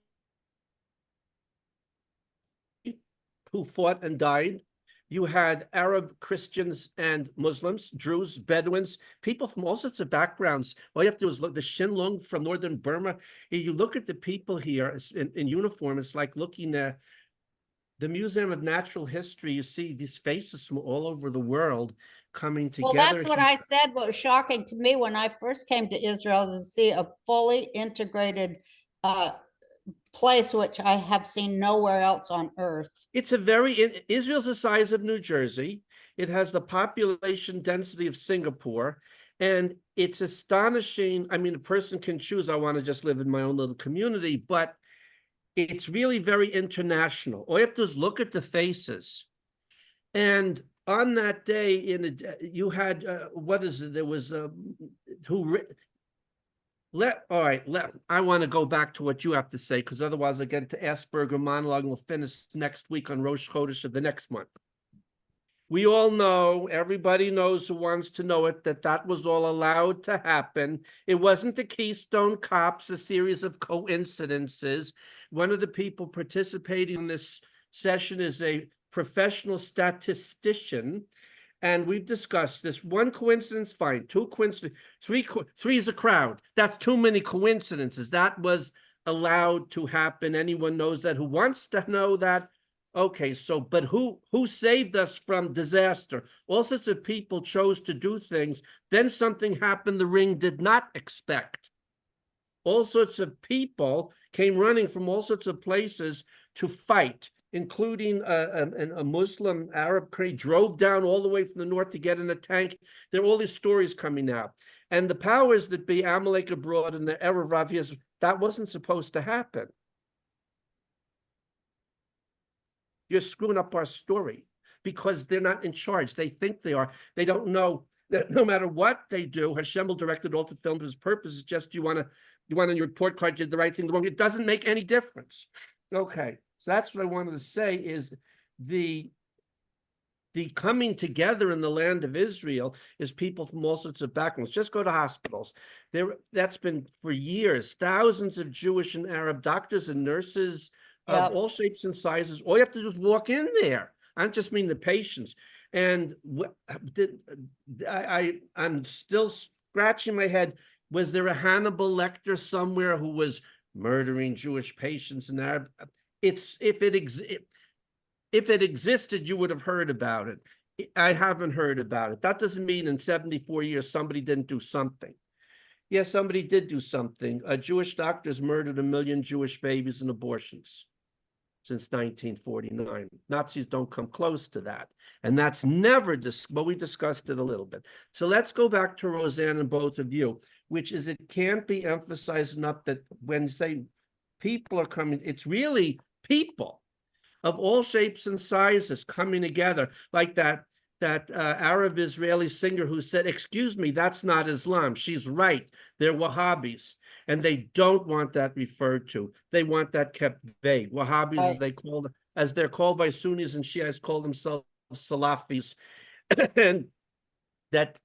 who fought and died, you had Arab Christians and Muslims, Druze, Bedouins, people from all sorts of backgrounds. All you have to do is look, the Shinlung from northern Burma. You look at the people here in uniform, it's like looking at the Museum of Natural History. You see these faces from all over the world coming together. Well, that's what I said. What was shocking to me when I first came to Israel to see a fully integrated place, which I have seen nowhere else on earth. It's Israel's the size of New Jersey. It has the population density of Singapore. And it's astonishing. I mean, a person can choose, I want to just live in my own little community, but it's really very international. All you have to do is look at the faces. And on that day, you had, what is it? There was, I want to go back to what you have to say, because otherwise I get into Asperger monologue and we'll finish next week on Rosh Chodesh of the next month. We all know, everybody knows who wants to know it, that was all allowed to happen. It wasn't the Keystone Cops, a series of coincidences. One of the people participating in this session is a professional statistician, and we've discussed this. One coincidence, fine. Two coincidences, three is a crowd. That's too many coincidences. That was allowed to happen. Anyone knows that who wants to know that. Okay, so, but who saved us from disaster? All sorts of people chose to do things. Then something happened the ring did not expect. All sorts of people came running from all sorts of places to fight, including a Muslim Arab crate drove down all the way from the north to get in a tank. There are all these stories coming out. And the powers that be, Amalek abroad and the Erev Rav, that wasn't supposed to happen. You're screwing up our story because they're not in charge. They think they are. They don't know that no matter what they do, Hashem will direct it all to film. His purpose is just you want on your report card, did the right thing, the wrong. It doesn't make any difference. Okay, so that's what I wanted to say is the coming together in the land of Israel is people from all sorts of backgrounds. Just go to hospitals. That's been for years. Thousands of Jewish and Arab doctors and nurses of all shapes and sizes. All you have to do is walk in there. I don't just mean the patients. And I'm still scratching my head. Was there a Hannibal Lecter somewhere who was murdering Jewish patients in Arab? If it existed, you would have heard about it. I haven't heard about it. That doesn't mean in 74 years somebody didn't do something. Yes, somebody did do something. Jewish doctors murdered 1 million Jewish babies and abortions since 1949. Nazis don't come close to that. And that's never, but we discussed it a little bit. So let's go back to Roseanne and both of you, which is it can't be emphasized enough that when you say people are coming, it's really people of all shapes and sizes coming together, like that Arab Israeli singer who said, excuse me, that's not Islam. She's right. They're Wahhabis. And they don't want that referred to. They want that kept vague. Wahhabis, as they're called by Sunnis and Shias, call themselves Salafis. And that.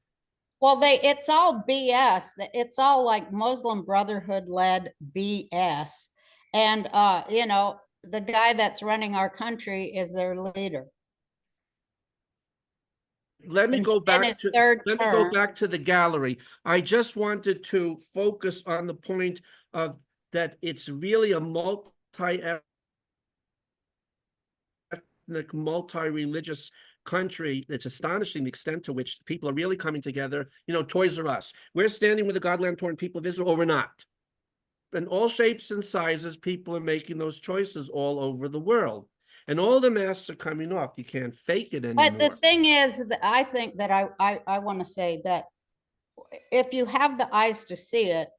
Well, it's all BS. It's all like Muslim Brotherhood led BS. And, you know, the guy that's running our country is their leader. Let me go back to the gallery. I just wanted to focus on the point of that it's really a multi-ethnic, multi-religious country. It's astonishing the extent to which people are really coming together. You know, Toys R Us. We're standing with the Godland-torn people of Israel, or we're not. In all shapes and sizes, people are making those choices all over the world. And all the masks are coming off. You can't fake it anymore. But the thing is, that I think that I want to say that if you have the eyes to see it,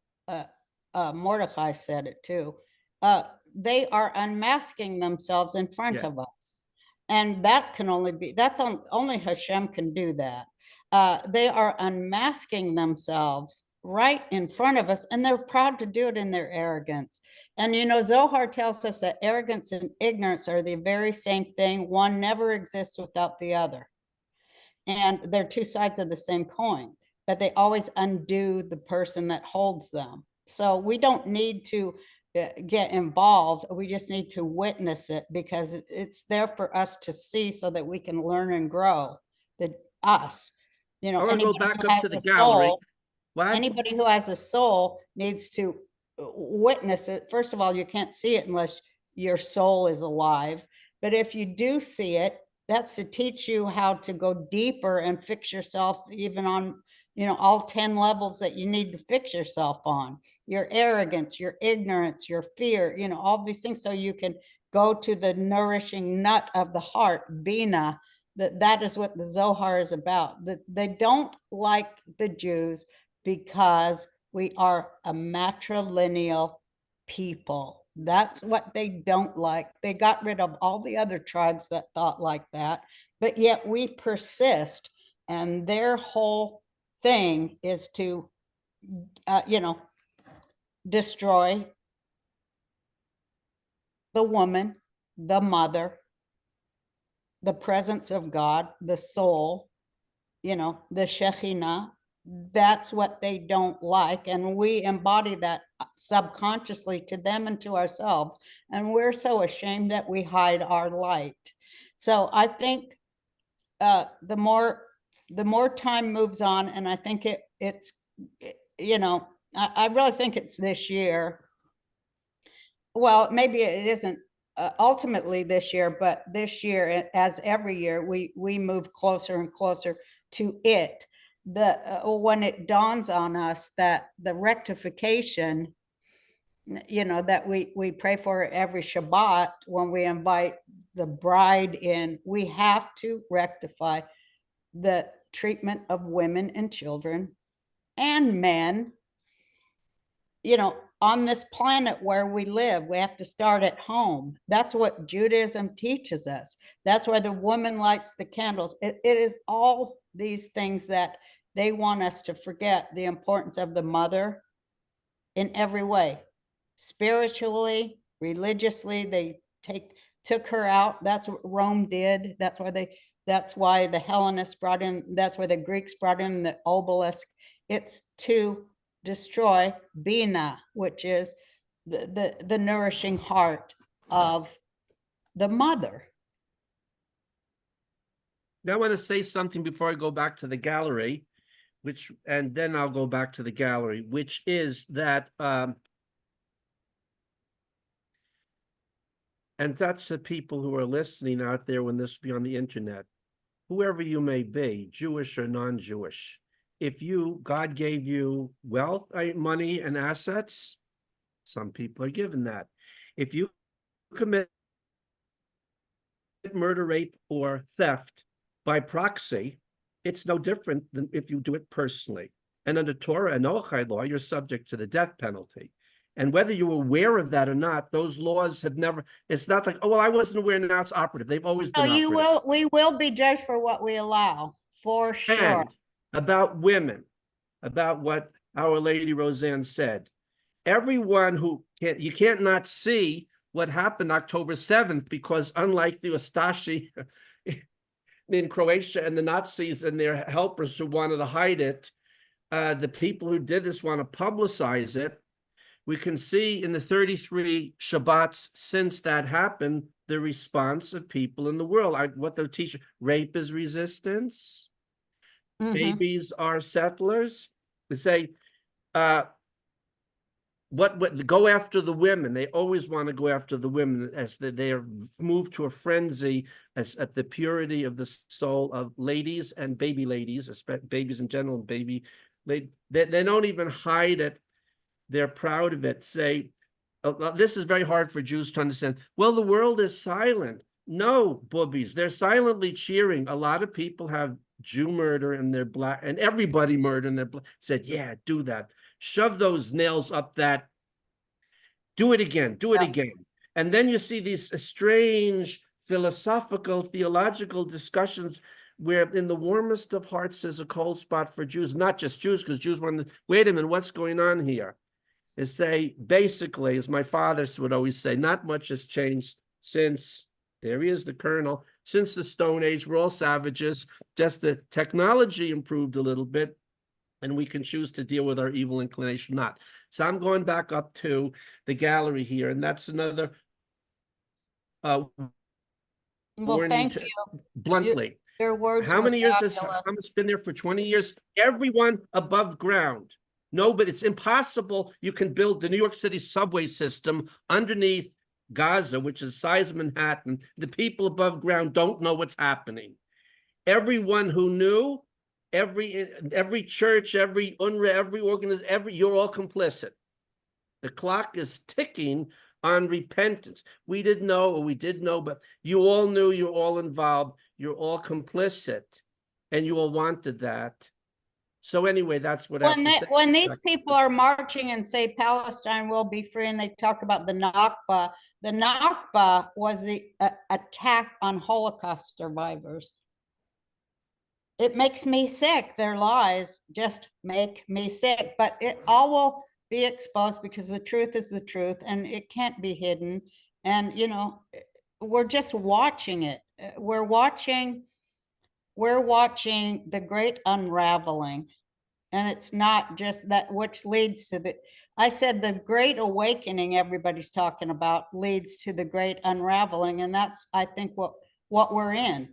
Mordecai said it too, they are unmasking themselves in front of us. And that can only be, only Hashem can do that. They are unmasking themselves right in front of us, and they're proud to do it in their arrogance. And you know, Zohar tells us that arrogance and ignorance are the very same thing. One never exists without the other. And they're two sides of the same coin, but they always undo the person that holds them. So we don't need to get involved. We just need to witness it, because it's there for us to see so that we can learn and grow. Us, you know, I want to go back up to the gallery. Anybody who has a soul needs to witness it. First of all, you can't see it unless your soul is alive. But if you do see it, that's to teach you how to go deeper and fix yourself, even on, you know, all 10 levels that you need to fix yourself on. Your arrogance, your ignorance, your fear, you know, all these things, so you can go to the nourishing nut of the heart, Bina. That is what the Zohar is about. That they don't like the Jews because we are a matrilineal people. That's what they don't like. They got rid of all the other tribes that thought like that, but yet we persist, and their whole thing is to, you know, destroy the woman, the mother, the presence of God, the soul, you know, the Shekhinah. That's what they don't like. And we embody that subconsciously to them and to ourselves. And we're so ashamed that we hide our light. So I think the more time moves on, and I think it's, you know, I really think it's this year. Well, maybe it isn't ultimately this year, but this year, as every year, we move closer and closer to it. When it dawns on us that the rectification, you know, that we pray for every Shabbat when we invite the bride in, we have to rectify the treatment of women and children and men, you know, on this planet where we live. We have to start at home. That's what Judaism teaches us. That's why the woman lights the candles. It is all these things that they want us to forget, the importance of the mother in every way. Spiritually, religiously, they took her out. That's what Rome did. That's why the Hellenists brought in, that's why the Greeks brought in the obelisk. It's to destroy Bina, which is the nourishing heart of the mother. Now I want to say something before I go back to the gallery, and then I'll go back to the gallery, which is that, and that's the people who are listening out there when this will be on the internet, whoever you may be, Jewish or non-Jewish. If God gave you wealth, money, and assets, some people are given that. If you commit murder, rape, or theft by proxy, it's no different than if you do it personally. And under Torah and Noachide law, you're subject to the death penalty. And whether you're aware of that or not, those laws have never, it's not like, oh, well, I wasn't aware, now it's operative. They've always been operative. We will be judged for what we allow, for sure. And about women, about what Our Lady Roseanne said, everyone who you can't not see what happened October 7th, because unlike the Ustashi in Croatia and the Nazis and their helpers who wanted to hide it, the people who did this want to publicize it. We can see in the 33 Shabbats since that happened, the response of people in the world. What they're teaching, rape is resistance. Babies are settlers. They say, go after the women. They always want to go after the women, as they are moved to a frenzy as at the purity of the soul of ladies and baby ladies, babies in general, they don't even hide it. They're proud of it. Say, this is very hard for Jews to understand. Well, the world is silent. No, boobies, they're silently cheering. A lot of people have Jew murder and they're black, and everybody murder and they're black. Said, yeah, do that. Shove those nails up that. Do it again. Do it again. And then you see these strange philosophical, theological discussions where in the warmest of hearts there's a cold spot for Jews, not just Jews, because Jews want to, wait a minute, what's going on here? Is say, basically, as my father would always say, not much has changed since, there he is, the Colonel, since the Stone Age. We're all savages, just the technology improved a little bit, and we can choose to deal with our evil inclination, not. So I'm going back up to the gallery here, and that's another Well, thank you. Bluntly. Your words. How many years has Hamas been there? For 20 years? Everyone above ground. No, but it's impossible. You can build the New York City subway system underneath Gaza, which is the size of Manhattan. The people above ground don't know what's happening. Everyone who knew, every church, every UNRWA, every organization, you're all complicit. The clock is ticking on repentance. We didn't know, or we did know, but you all knew, you're all involved, you're all complicit, and you all wanted that. So anyway, that's what when these people are marching and say Palestine will be free, and they talk about the Nakba was the attack on Holocaust survivors. It makes me sick. Their lies just make me sick, but it all will be exposed because the truth is the truth and it can't be hidden. And, you know, we're just watching it. We're watching the great unraveling. And it's not just that, which leads to I said the great awakening everybody's talking about leads to the great unraveling. And that's, I think, what we're in.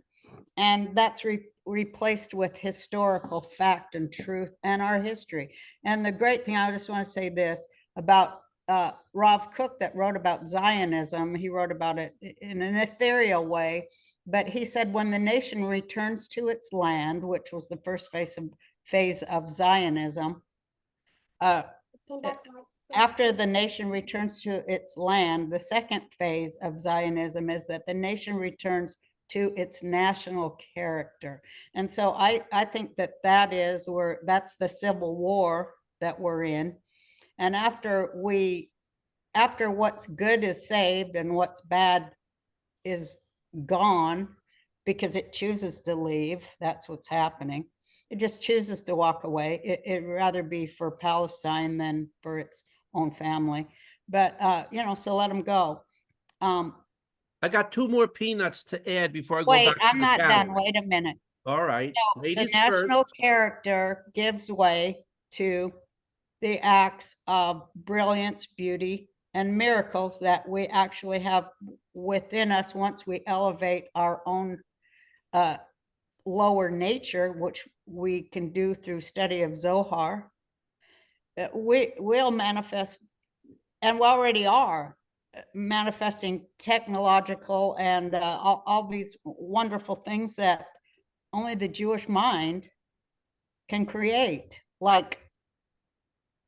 And that's replaced with historical fact and truth and our history. And the great thing, I just want to say this about Rav Kook that wrote about Zionism. He wrote about it in an ethereal way, but he said when the nation returns to its land, which was the first phase of Zionism, after the nation returns to its land, the second phase of Zionism is that the nation returns to its national character. And so I think that's the civil war that we're in. And after what's good is saved and what's bad is gone because it chooses to leave, that's what's happening. It just chooses to walk away. It'd rather be for Palestine than for its own family. But, so let them go. I got 2 more peanuts to add before I go Wait, back to I'm not the done. gallery. Wait a minute. All right. So the Ladies national first. character gives way to the acts of brilliance, beauty, and miracles that we actually have within us once we elevate our own lower nature, which we can do through study of Zohar, we'll manifest, and we already are manifesting technological and all these wonderful things that only the Jewish mind can create. Like,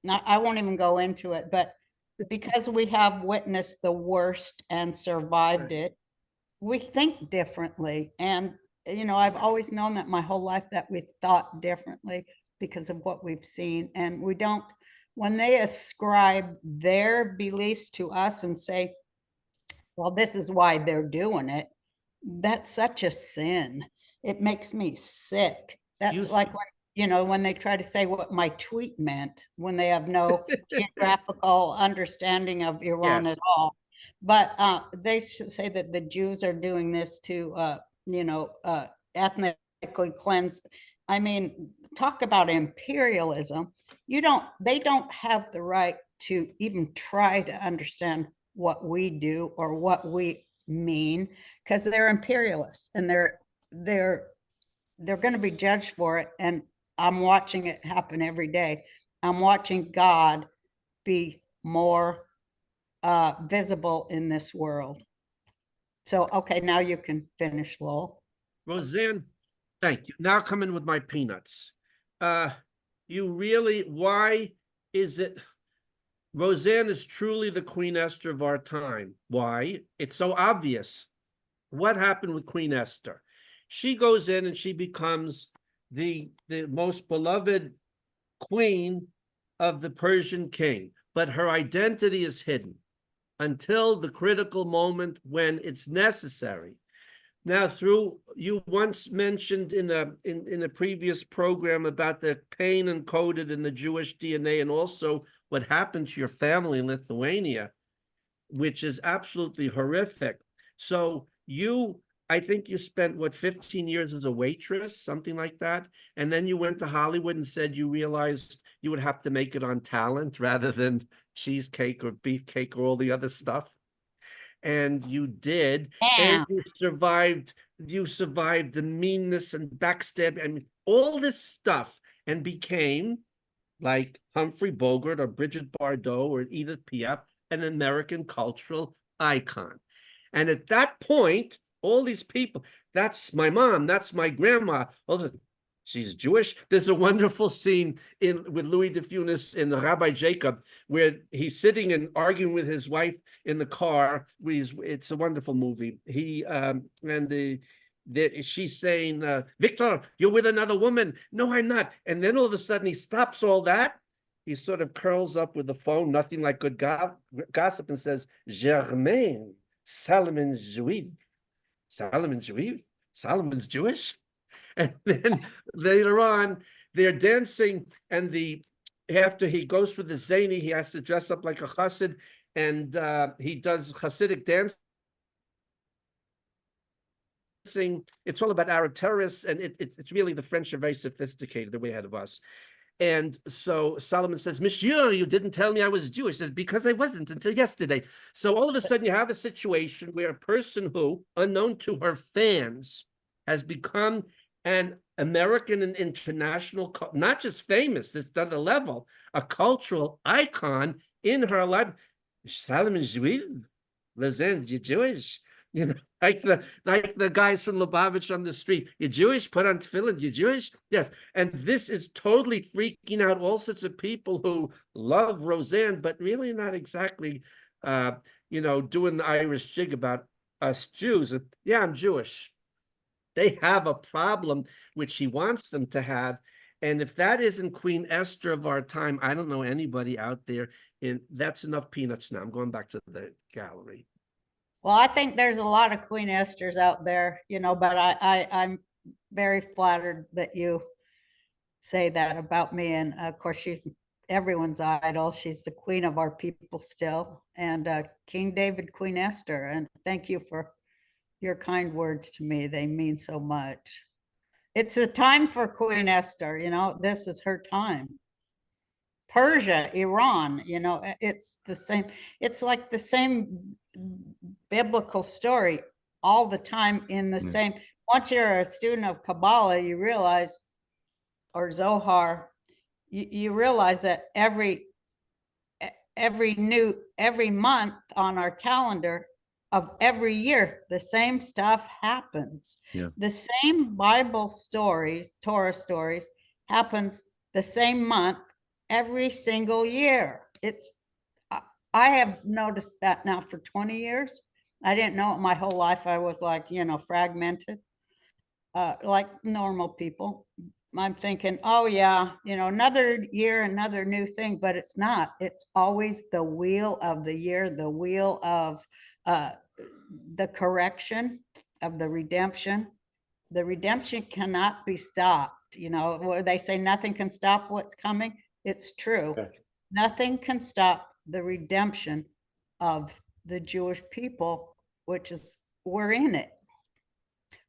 I won't even go into it, but because we have witnessed the worst and survived it, we think differently. And, you know, I've always known that my whole life, that we thought differently because of what we've seen. And we don't, when they ascribe their beliefs to us and say, well, this is why they're doing it, that's such a sin. It makes me sick. That's like when, you know, when they try to say what my tweet meant, when they have no geographical understanding of Iran at all. But they should say that the Jews are doing this to, you know, ethnically cleanse. I mean, talk about imperialism. They don't have the right to even try to understand what we do or what we mean, because they're imperialists and they're going to be judged for it. And I'm watching it happen every day. I'm watching God be more visible in this world. So, okay, now you can finish, Lowell. Roseanne, thank you. Now come in with my peanuts. You really, why is it, Roseanne is truly the Queen Esther of our time. Why? It's so obvious. What happened with Queen Esther? She goes in and she becomes the most beloved queen of the Persian king, but her identity is hidden until the critical moment when it's necessary. Now, you once mentioned in a previous program about the pain encoded in the Jewish DNA and also what happened to your family in Lithuania, which is absolutely horrific. So I think you spent, 15 years as a waitress, something like that. And then you went to Hollywood and said you realized you would have to make it on talent rather than cheesecake or beefcake or all the other stuff. And you did, and you survived the meanness and backstab and all this stuff, and became, like Humphrey Bogart or Bridget Bardot or Edith Piaf, an American cultural icon. And at that point, all these people, that's my mom, that's my grandma, she's Jewish. There's a wonderful scene with Louis de Funès in Rabbi Jacob, where he's sitting and arguing with his wife in the car. It's a wonderful movie. She's saying, Victor, you're with another woman. No, I'm not. And then all of a sudden he stops all that. He sort of curls up with the phone, nothing like good gossip, and says, Germain, Solomon's Juif. Solomon's Juif? Solomon's Jewish? And then later on, they're dancing, and after he goes for the zany, he has to dress up like a chassid, and he does Hasidic dancing. It's all about Arab terrorists, and it's really, the French are very sophisticated. They're way ahead of us. And so Solomon says, Monsieur, you didn't tell me I was Jewish. He says, because I wasn't until yesterday. So all of a sudden you have a situation where a person who, unknown to her fans, has become an American and international, not just famous, it's another level, a cultural icon in her life. Solomon's Jewish, Roseanne, you're Jewish. You know, like the guys from Lubavitch on the street. You're Jewish? Put on tefillin. You're Jewish? Yes. And this is totally freaking out all sorts of people who love Roseanne, but really not exactly, doing the Irish jig about us Jews. Yeah, I'm Jewish. They have a problem which he wants them to have. And if that isn't Queen Esther of our time, I don't know anybody out there. And that's enough peanuts now. I'm going back to the gallery. Well, I think there's a lot of Queen Esthers out there, but I'm very flattered that you say that about me. And of course, she's everyone's idol. She's the queen of our people still. And King David, Queen Esther. And thank you for your kind words to me. They mean so much. It's a time for Queen Esther, this is her time. Persia, Iran, it's the same. It's like the same biblical story all the time in the same. Once you're a student of Kabbalah, you realize or Zohar, you realize that every month on our calendar of every year, the same stuff happens. Yeah. The same Bible stories, Torah stories, happens the same month every single year. I have noticed that now for 20 years. I didn't know it my whole life. I was like, fragmented, like normal people. I'm thinking, oh yeah, another year, another new thing, but it's not. It's always the wheel of the year, the wheel of the correction, of the redemption. The redemption cannot be stopped. Where they say nothing can stop what's coming. It's true. Yeah. Nothing can stop the redemption of the Jewish people, which is, we're in it.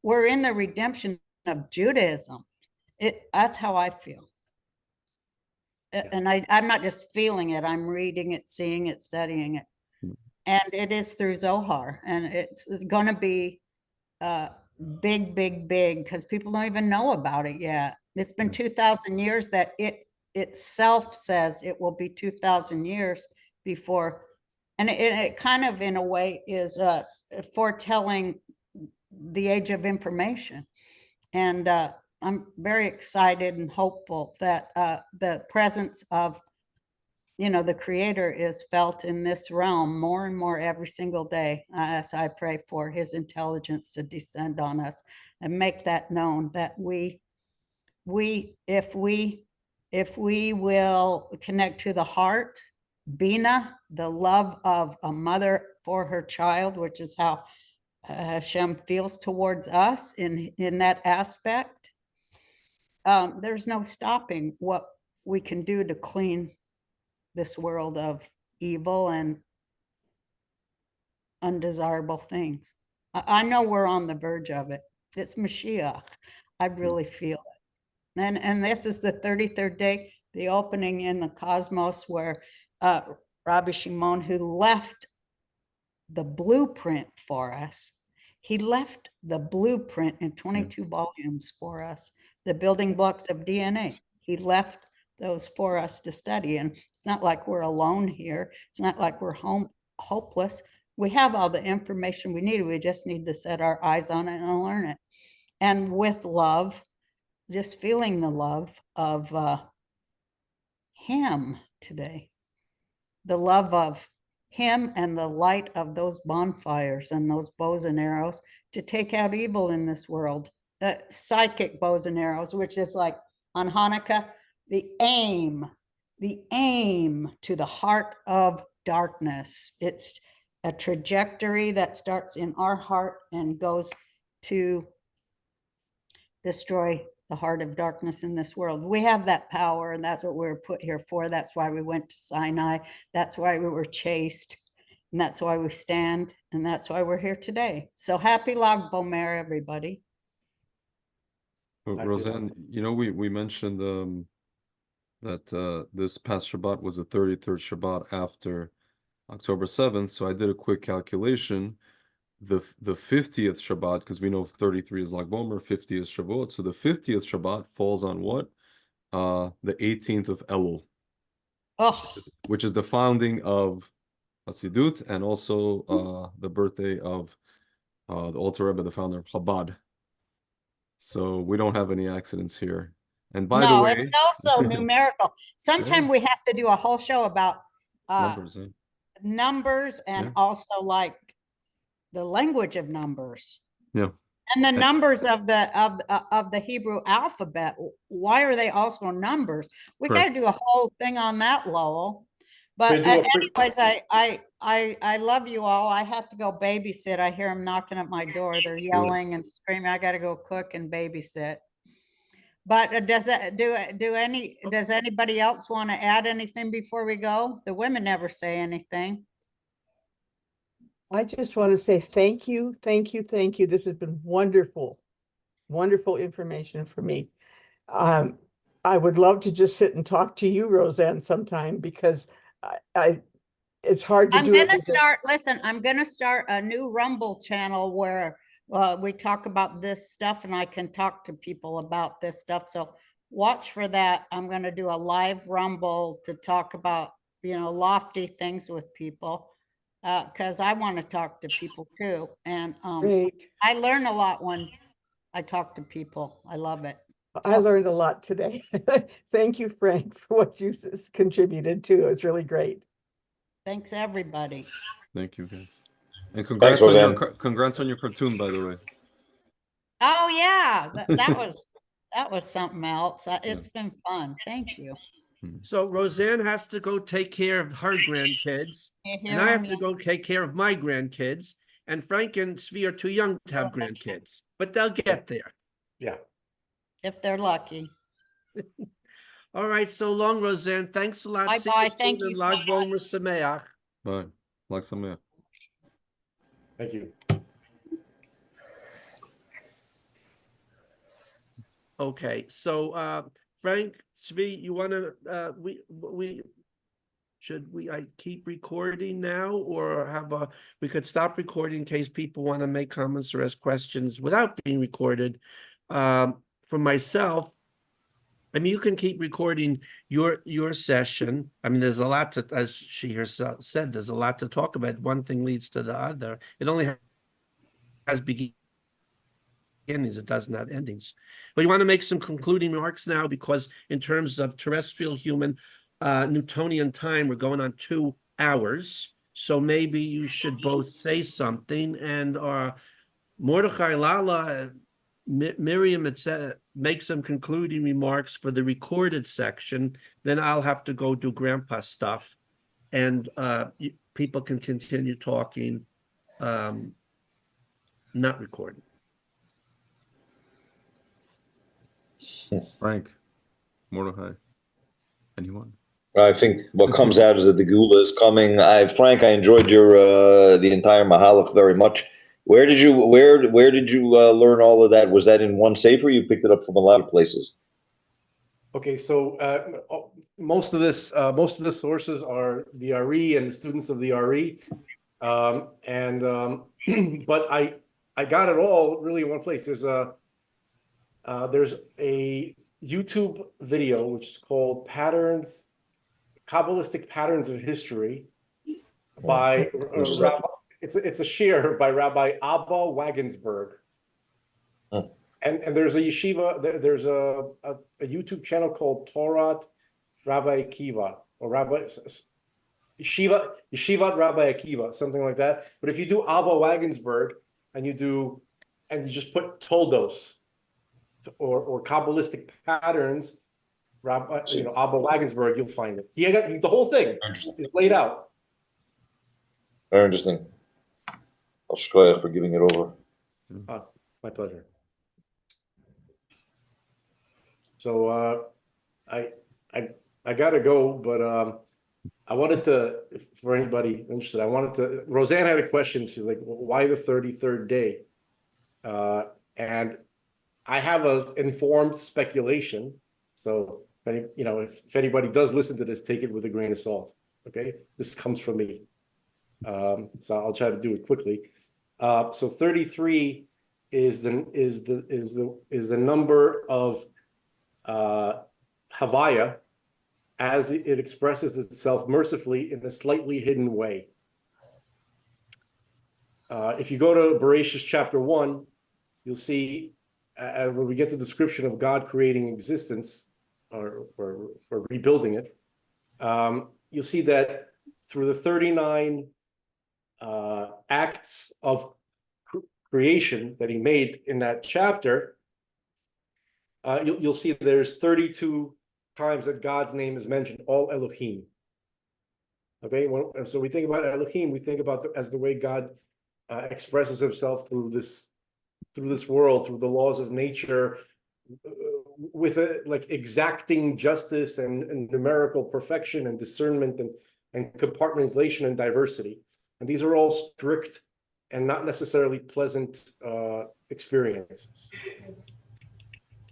We're in the redemption of Judaism. That's how I feel. And I'm not just feeling it, I'm reading it, seeing it, studying it. And it is through Zohar. And it's going to be big, big, big, because people don't even know about it yet. It's been 2,000 years that it itself says it will be 2,000 years before. And it kind of, in a way, is foretelling the age of information. And I'm very excited and hopeful that the presence of, the Creator is felt in this realm more and more every single day, as I pray for his intelligence to descend on us and make that known, that if we will connect to the heart, Bina, the love of a mother for her child, which is how Hashem feels towards us in that aspect. There's no stopping what we can do to clean this world of evil and undesirable things. I know we're on the verge of it. It's Mashiach. I really feel it. And this is the 33rd day, the opening in the cosmos, where Rabbi Shimon, who left the blueprint for us, he left the blueprint in 22 volumes for us, the building blocks of DNA. He left those for us to study. And it's not like we're alone here. It's not like we're hopeless. We have all the information we need. We just need to set our eyes on it and learn it. And with love, just feeling the love of him today, the love of him and the light of those bonfires and those bows and arrows to take out evil in this world. Psychic bows and arrows, which is like on Hanukkah, the aim to the heart of darkness. It's a trajectory that starts in our heart and goes to destroy the heart of darkness in this world. We have that power, and that's what we were put here for. That's why we went to Sinai. That's why we were chased, and that's why we stand, and that's why we're here today. So happy Lag BaOmer, everybody. Roseanne, we mentioned that this past Shabbat was the 33rd Shabbat after October 7th. So I did a quick calculation. The 50th Shabbat, because we know 33 is Lag BaOmer, 50 is Shavuot. So the 50th Shabbat falls on what? The 18th of Elul, which is the founding of Hasidut, and also the birthday of the Alter Rebbe, the founder of Chabad. So we don't have any accidents here. And by the way, it's also numerical. Sometime we have to do a whole show about numbers and also like the language of numbers. Yeah. And the numbers of the Hebrew alphabet. Why are they also numbers? We got to do a whole thing on that, Lowell. But anyways, I love you all. I have to go babysit. I hear them knocking at my door. They're yelling and screaming. I got to go cook and babysit. But does anybody else want to add anything before we go? The women never say anything. I just want to say thank you, thank you, thank you. This has been wonderful, wonderful information for me. I would love to just sit and talk to you, Roseanne, sometime, because it's hard to do it. I'm going to start a new Rumble channel where we talk about this stuff, and I can talk to people about this stuff. So watch for that. I'm going to do a live rumble to talk about, lofty things with people, because I want to talk to people too. And Great. I learn a lot when I talk to people. I love it. I learned a lot today. Thank you, Frank, for what you contributed too. It's really great. Thanks, everybody. Thank you, guys. And Thanks, Roseanne. congrats on your cartoon, by the way. Oh yeah, that was something else. It's been fun. Thank you. So Roseanne has to go take care of her grandkids, and I have to go take care of my grandkids. And Frank and Tzvi are too young to have grandkids, but they'll get there. Yeah. If they're lucky. All right, so long, Roseanne. Thanks a lot. Bye-bye. Thank you so Lag much. BaOmer Sameach. Bye. Lag Sameach. Thank you. Okay, so Frank, Tzvi, you want to I keep recording now, or we could stop recording in case people want to make comments or ask questions without being recorded. For myself, I mean, you can keep recording your session. I mean, there's a lot to, as she herself said, there's a lot to talk about. One thing leads to the other. It only has beginnings, it doesn't have endings. But you want to make some concluding remarks now, because in terms of terrestrial human Newtonian time, we're going on 2 hours. So maybe you should both say something, and Mordechai, Lala, Miriam, etc., make some concluding remarks for the recorded section. Then I'll have to go do grandpa stuff, and people can continue talking, not recording. Frank, Mordechai, anyone? I think what comes out is that the Gula is coming. Frank, I enjoyed your the entire Mahalach very much. Where did you learn all of that? Was that in one sefer? You picked it up from a lot of places. Okay, so most of the sources are the RE and the students of the RE, but I got it all really in one place. There's a YouTube video which is called Kabbalistic Patterns of History by Rabbi. It's a share by Rabbi Abba Wagensberg. And there's a yeshiva, there's a YouTube channel called Torah Rabbi Akiva, or Yeshivat Rabbi Akiva, something like that. But if you do Abba Wagensberg and you just put Toldos or Kabbalistic patterns, Abba Wagensberg, you'll find it. He got the whole thing is laid out. Very interesting. I'll shkoyach for giving it over. My pleasure. So I gotta go, but I wanted to, for anybody interested, Roseanne had a question. She's like, well, why the 33rd day? And I have an informed speculation. So if anybody does listen to this, take it with a grain of salt. Okay, this comes from me. So I'll try to do it quickly. So 33 is the number of Havaya as it expresses itself mercifully in a slightly hidden way. If you go to Bereshit chapter 1, you'll see when we get the description of God creating existence or rebuilding it, you'll see that through the 39 acts of creation that he made in that chapter, you'll see there's 32 times that God's name is mentioned, all Elohim. Okay, so we think about Elohim, we think about as the way God expresses himself through this world, through the laws of nature, with like exacting justice and numerical perfection and discernment and compartmentalization and diversity. And these are all strict and not necessarily pleasant experiences.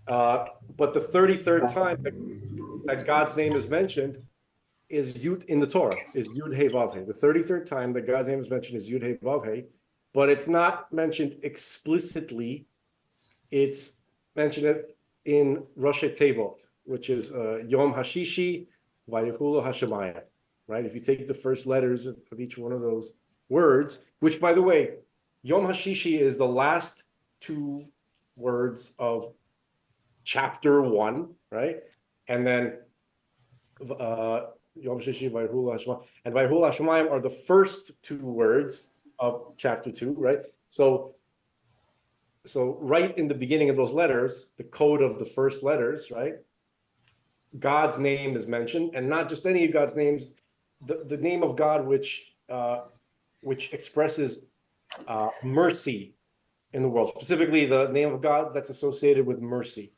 But the 33rd time that God's name is mentioned is Yud in the Torah, is Yud He Vav He. The 33rd time that God's name is mentioned is Yud He Vav He, but it's not mentioned explicitly. It's mentioned in Rosh Tevot, which is Yom Hashishi, Vayikulu Hashemayim, right? If you take the first letters of each one of those words, which, by the way, Yom Hashishi is the last two words of chapter 1, right? And then Yom Hashishi, Vayikulu Hashemayim, and Vayikulu Hashemayim are the first two words of chapter 2, right? So right in the beginning of those letters, the code of the first letters, right? God's name is mentioned, and not just any of God's names, the name of God which expresses mercy in the world, specifically the name of God that's associated with mercy.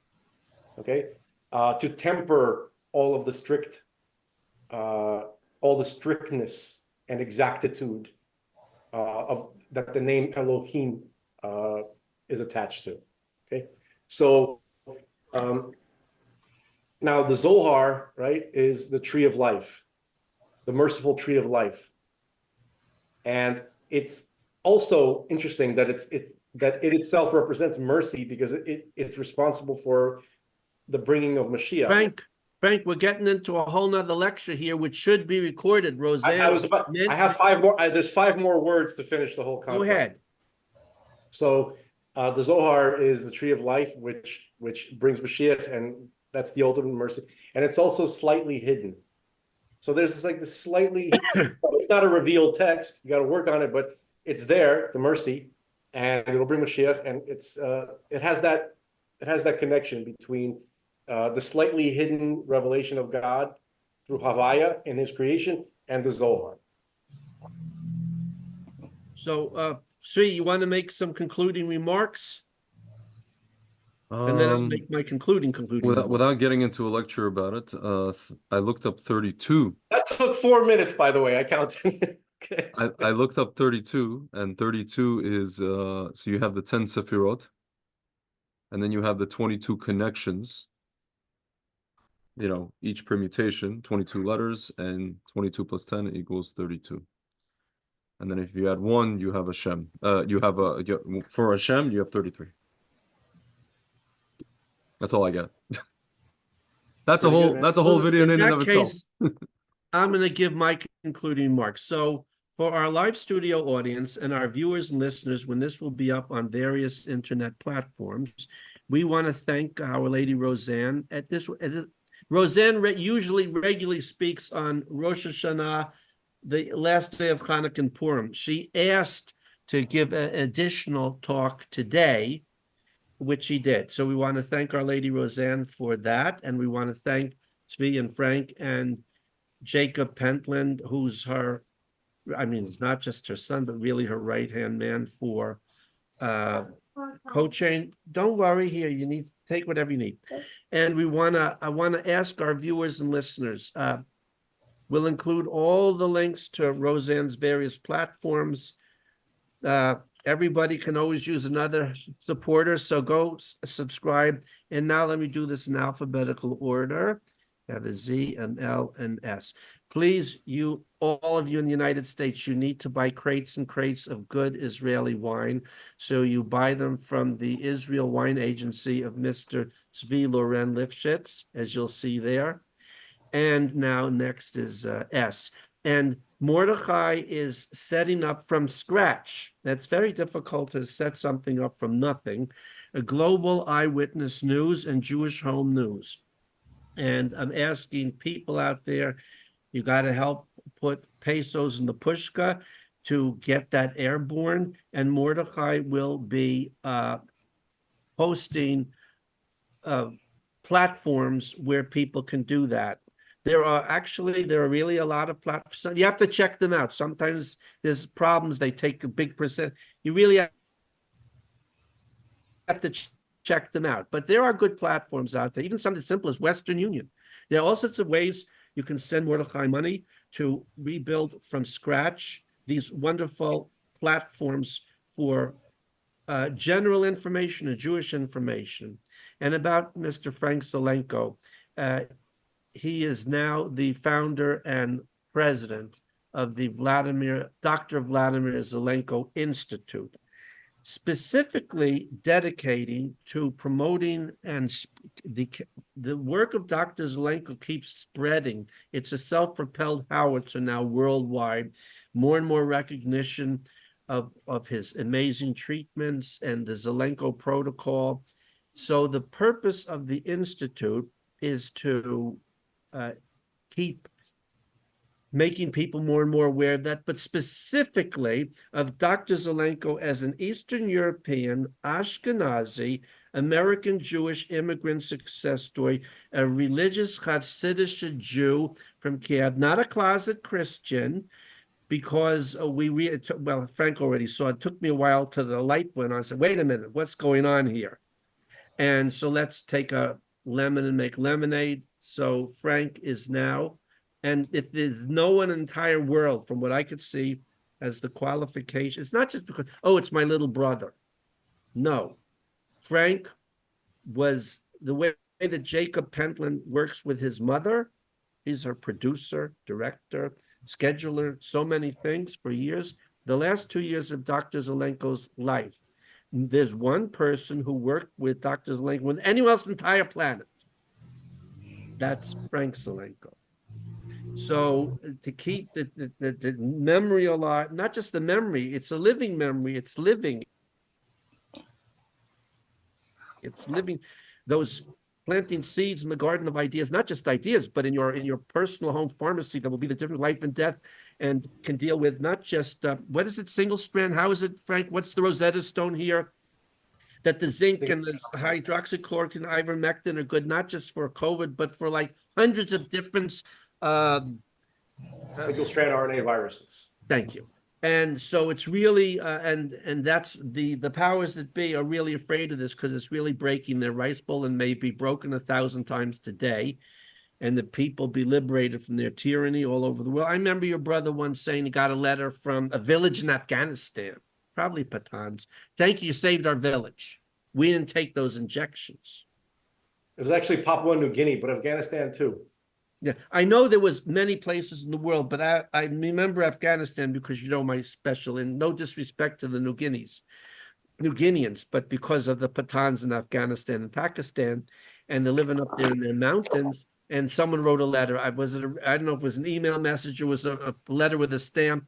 Okay, to temper all the strictness and exactitude of that the name Elohim is attached to. Okay, so now the Zohar, right, is the tree of life, the merciful tree of life, and it's also interesting that it itself represents mercy because it's responsible for the bringing of Mashiach. Frank, we're getting into a whole nother lecture here, which should be recorded. Roseanne, I have 5 more. There's 5 more words to finish the whole concept. Go ahead. So the Zohar is the tree of life, which brings Mashiach, and that's the ultimate mercy. And it's also slightly hidden. So there's this slightly, it's not a revealed text. You got to work on it, but it's there, the mercy, and it'll bring Mashiach. And it has that connection between the slightly hidden revelation of God through Havaya in His creation and the Zohar. So, Tzvi, you want to make some concluding remarks? And then I'll make my concluding remarks. Without getting into a lecture about it, I looked up 32. That took 4 minutes, by the way. I counted. Okay. I looked up 32, and 32 is so you have the 10 Sefirot, and then you have the 22 connections. You know, each permutation, 22 letters, and 22 plus 10 equals 32. And then if you add 1, you have Hashem. For Hashem, you have 33. That's all I got. That's a whole video in and of itself. I'm going to give my concluding remarks. So for our live studio audience and our viewers and listeners, when this will be up on various internet platforms, we want to thank Our Lady Roseanne. Roseanne usually regularly speaks on Rosh Hashanah, the last day of Chanukah and Purim. She asked to give an additional talk today, which she did. So we want to thank Our Lady Roseanne for that. And we want to thank Tzvi and Frank and Jacob Pentland, who's her, it's not just her son, but really her right-hand man for coaching. Don't worry here. You need to take whatever you need. And I want to ask our viewers and listeners, we'll include all the links to Roseanne's various platforms. Everybody can always use another supporter, so go subscribe. And now let me do this in alphabetical order. I have a Z, an L, and S. Please, all of you in the United States, you need to buy crates and crates of good Israeli wine. So you buy them from the Israel Wine Agency of Mr. Tzvi Loren Lifshitz, as you'll see there. And now next is S. And Mordechai is setting up from scratch. That's very difficult to set something up from nothing. A global eyewitness news and Jewish home news. And I'm asking people out there, you got to help put pesos in the pushka to get that airborne. And Mordechai will be posting platforms where people can do that. There are really a lot of platforms. You have to check them out. Sometimes there's problems. They take a big percent. You really have to check them out. But there are good platforms out there, even something as simple as Western Union. There are all sorts of ways you can send Mordechai money to rebuild from scratch these wonderful platforms for general information and Jewish information. And about Mr. Frank Zelenko, he is now the founder and president of the Dr. Vladimir Zelenko Institute. specifically dedicating to promoting and the work of Dr. Zelenko keeps spreading. It's a self-propelled howitzer now worldwide. More and more recognition of his amazing treatments and the Zelenko protocol. So the purpose of the Institute is to keep making people more and more aware of that, but specifically of Dr. Zelenko as an Eastern European, Ashkenazi, American Jewish immigrant success story, a religious Hasidic Jew from Kiev, not a closet Christian, because well, Frank already saw it. Took me a while till the light went on. I said, wait a minute, what's going on here? And so let's take a lemon and make lemonade. So Frank is now, and if there's no one in the entire world, from what I could see, as the qualification, it's not just because, oh, it's my little brother. No, Frank was the way that Jacob Pentland works with his mother. He's her producer, director, scheduler, so many things for years. The last 2 years of Dr. Zelenko's life, there's one person who worked with Dr. Zelenko with anyone else on the entire planet. That's Frank Zelenko. So to keep the memory alive, not just the memory, it's a living memory, it's living. It's living those planting seeds in the garden of ideas, not just ideas, but in your personal home pharmacy that will be the different life and death and can deal with not just, what is it, single strand? How is it, Frank? What's the Rosetta Stone here? That the zinc and the hydroxychloroquine, ivermectin are good, not just for COVID, but for like hundreds of different single strand RNA viruses. Thank you. And so it's really, and that's the powers that be are really afraid of this because it's really breaking their rice bowl and may be broken 1,000 times today. And the people be liberated from their tyranny all over the world. I remember your brother once saying he got a letter from a village in Afghanistan, probably Pathans. Thank you, you saved our village. We didn't take those injections. It was actually Papua New Guinea, but Afghanistan too. Yeah, I know there was many places in the world, but I remember Afghanistan because, you know, my special, and no disrespect to the New Guineans, but because of the Pathans in Afghanistan and Pakistan, and they're living up there in their mountains. And someone wrote a letter. I don't know if it was an email message or was a letter with a stamp,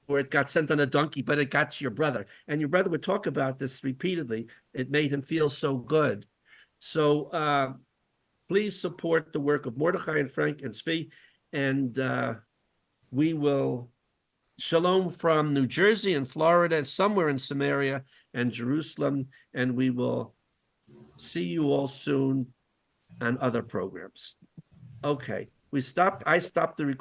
or it got sent on a donkey, but it got to your brother. And your brother would talk about this repeatedly. It made him feel so good. So please support the work of Mordechai and Frank and Tzvi. And we will, shalom from New Jersey and Florida, somewhere in Samaria and Jerusalem. And we will see you all soon on other programs. Okay, I stopped the recording.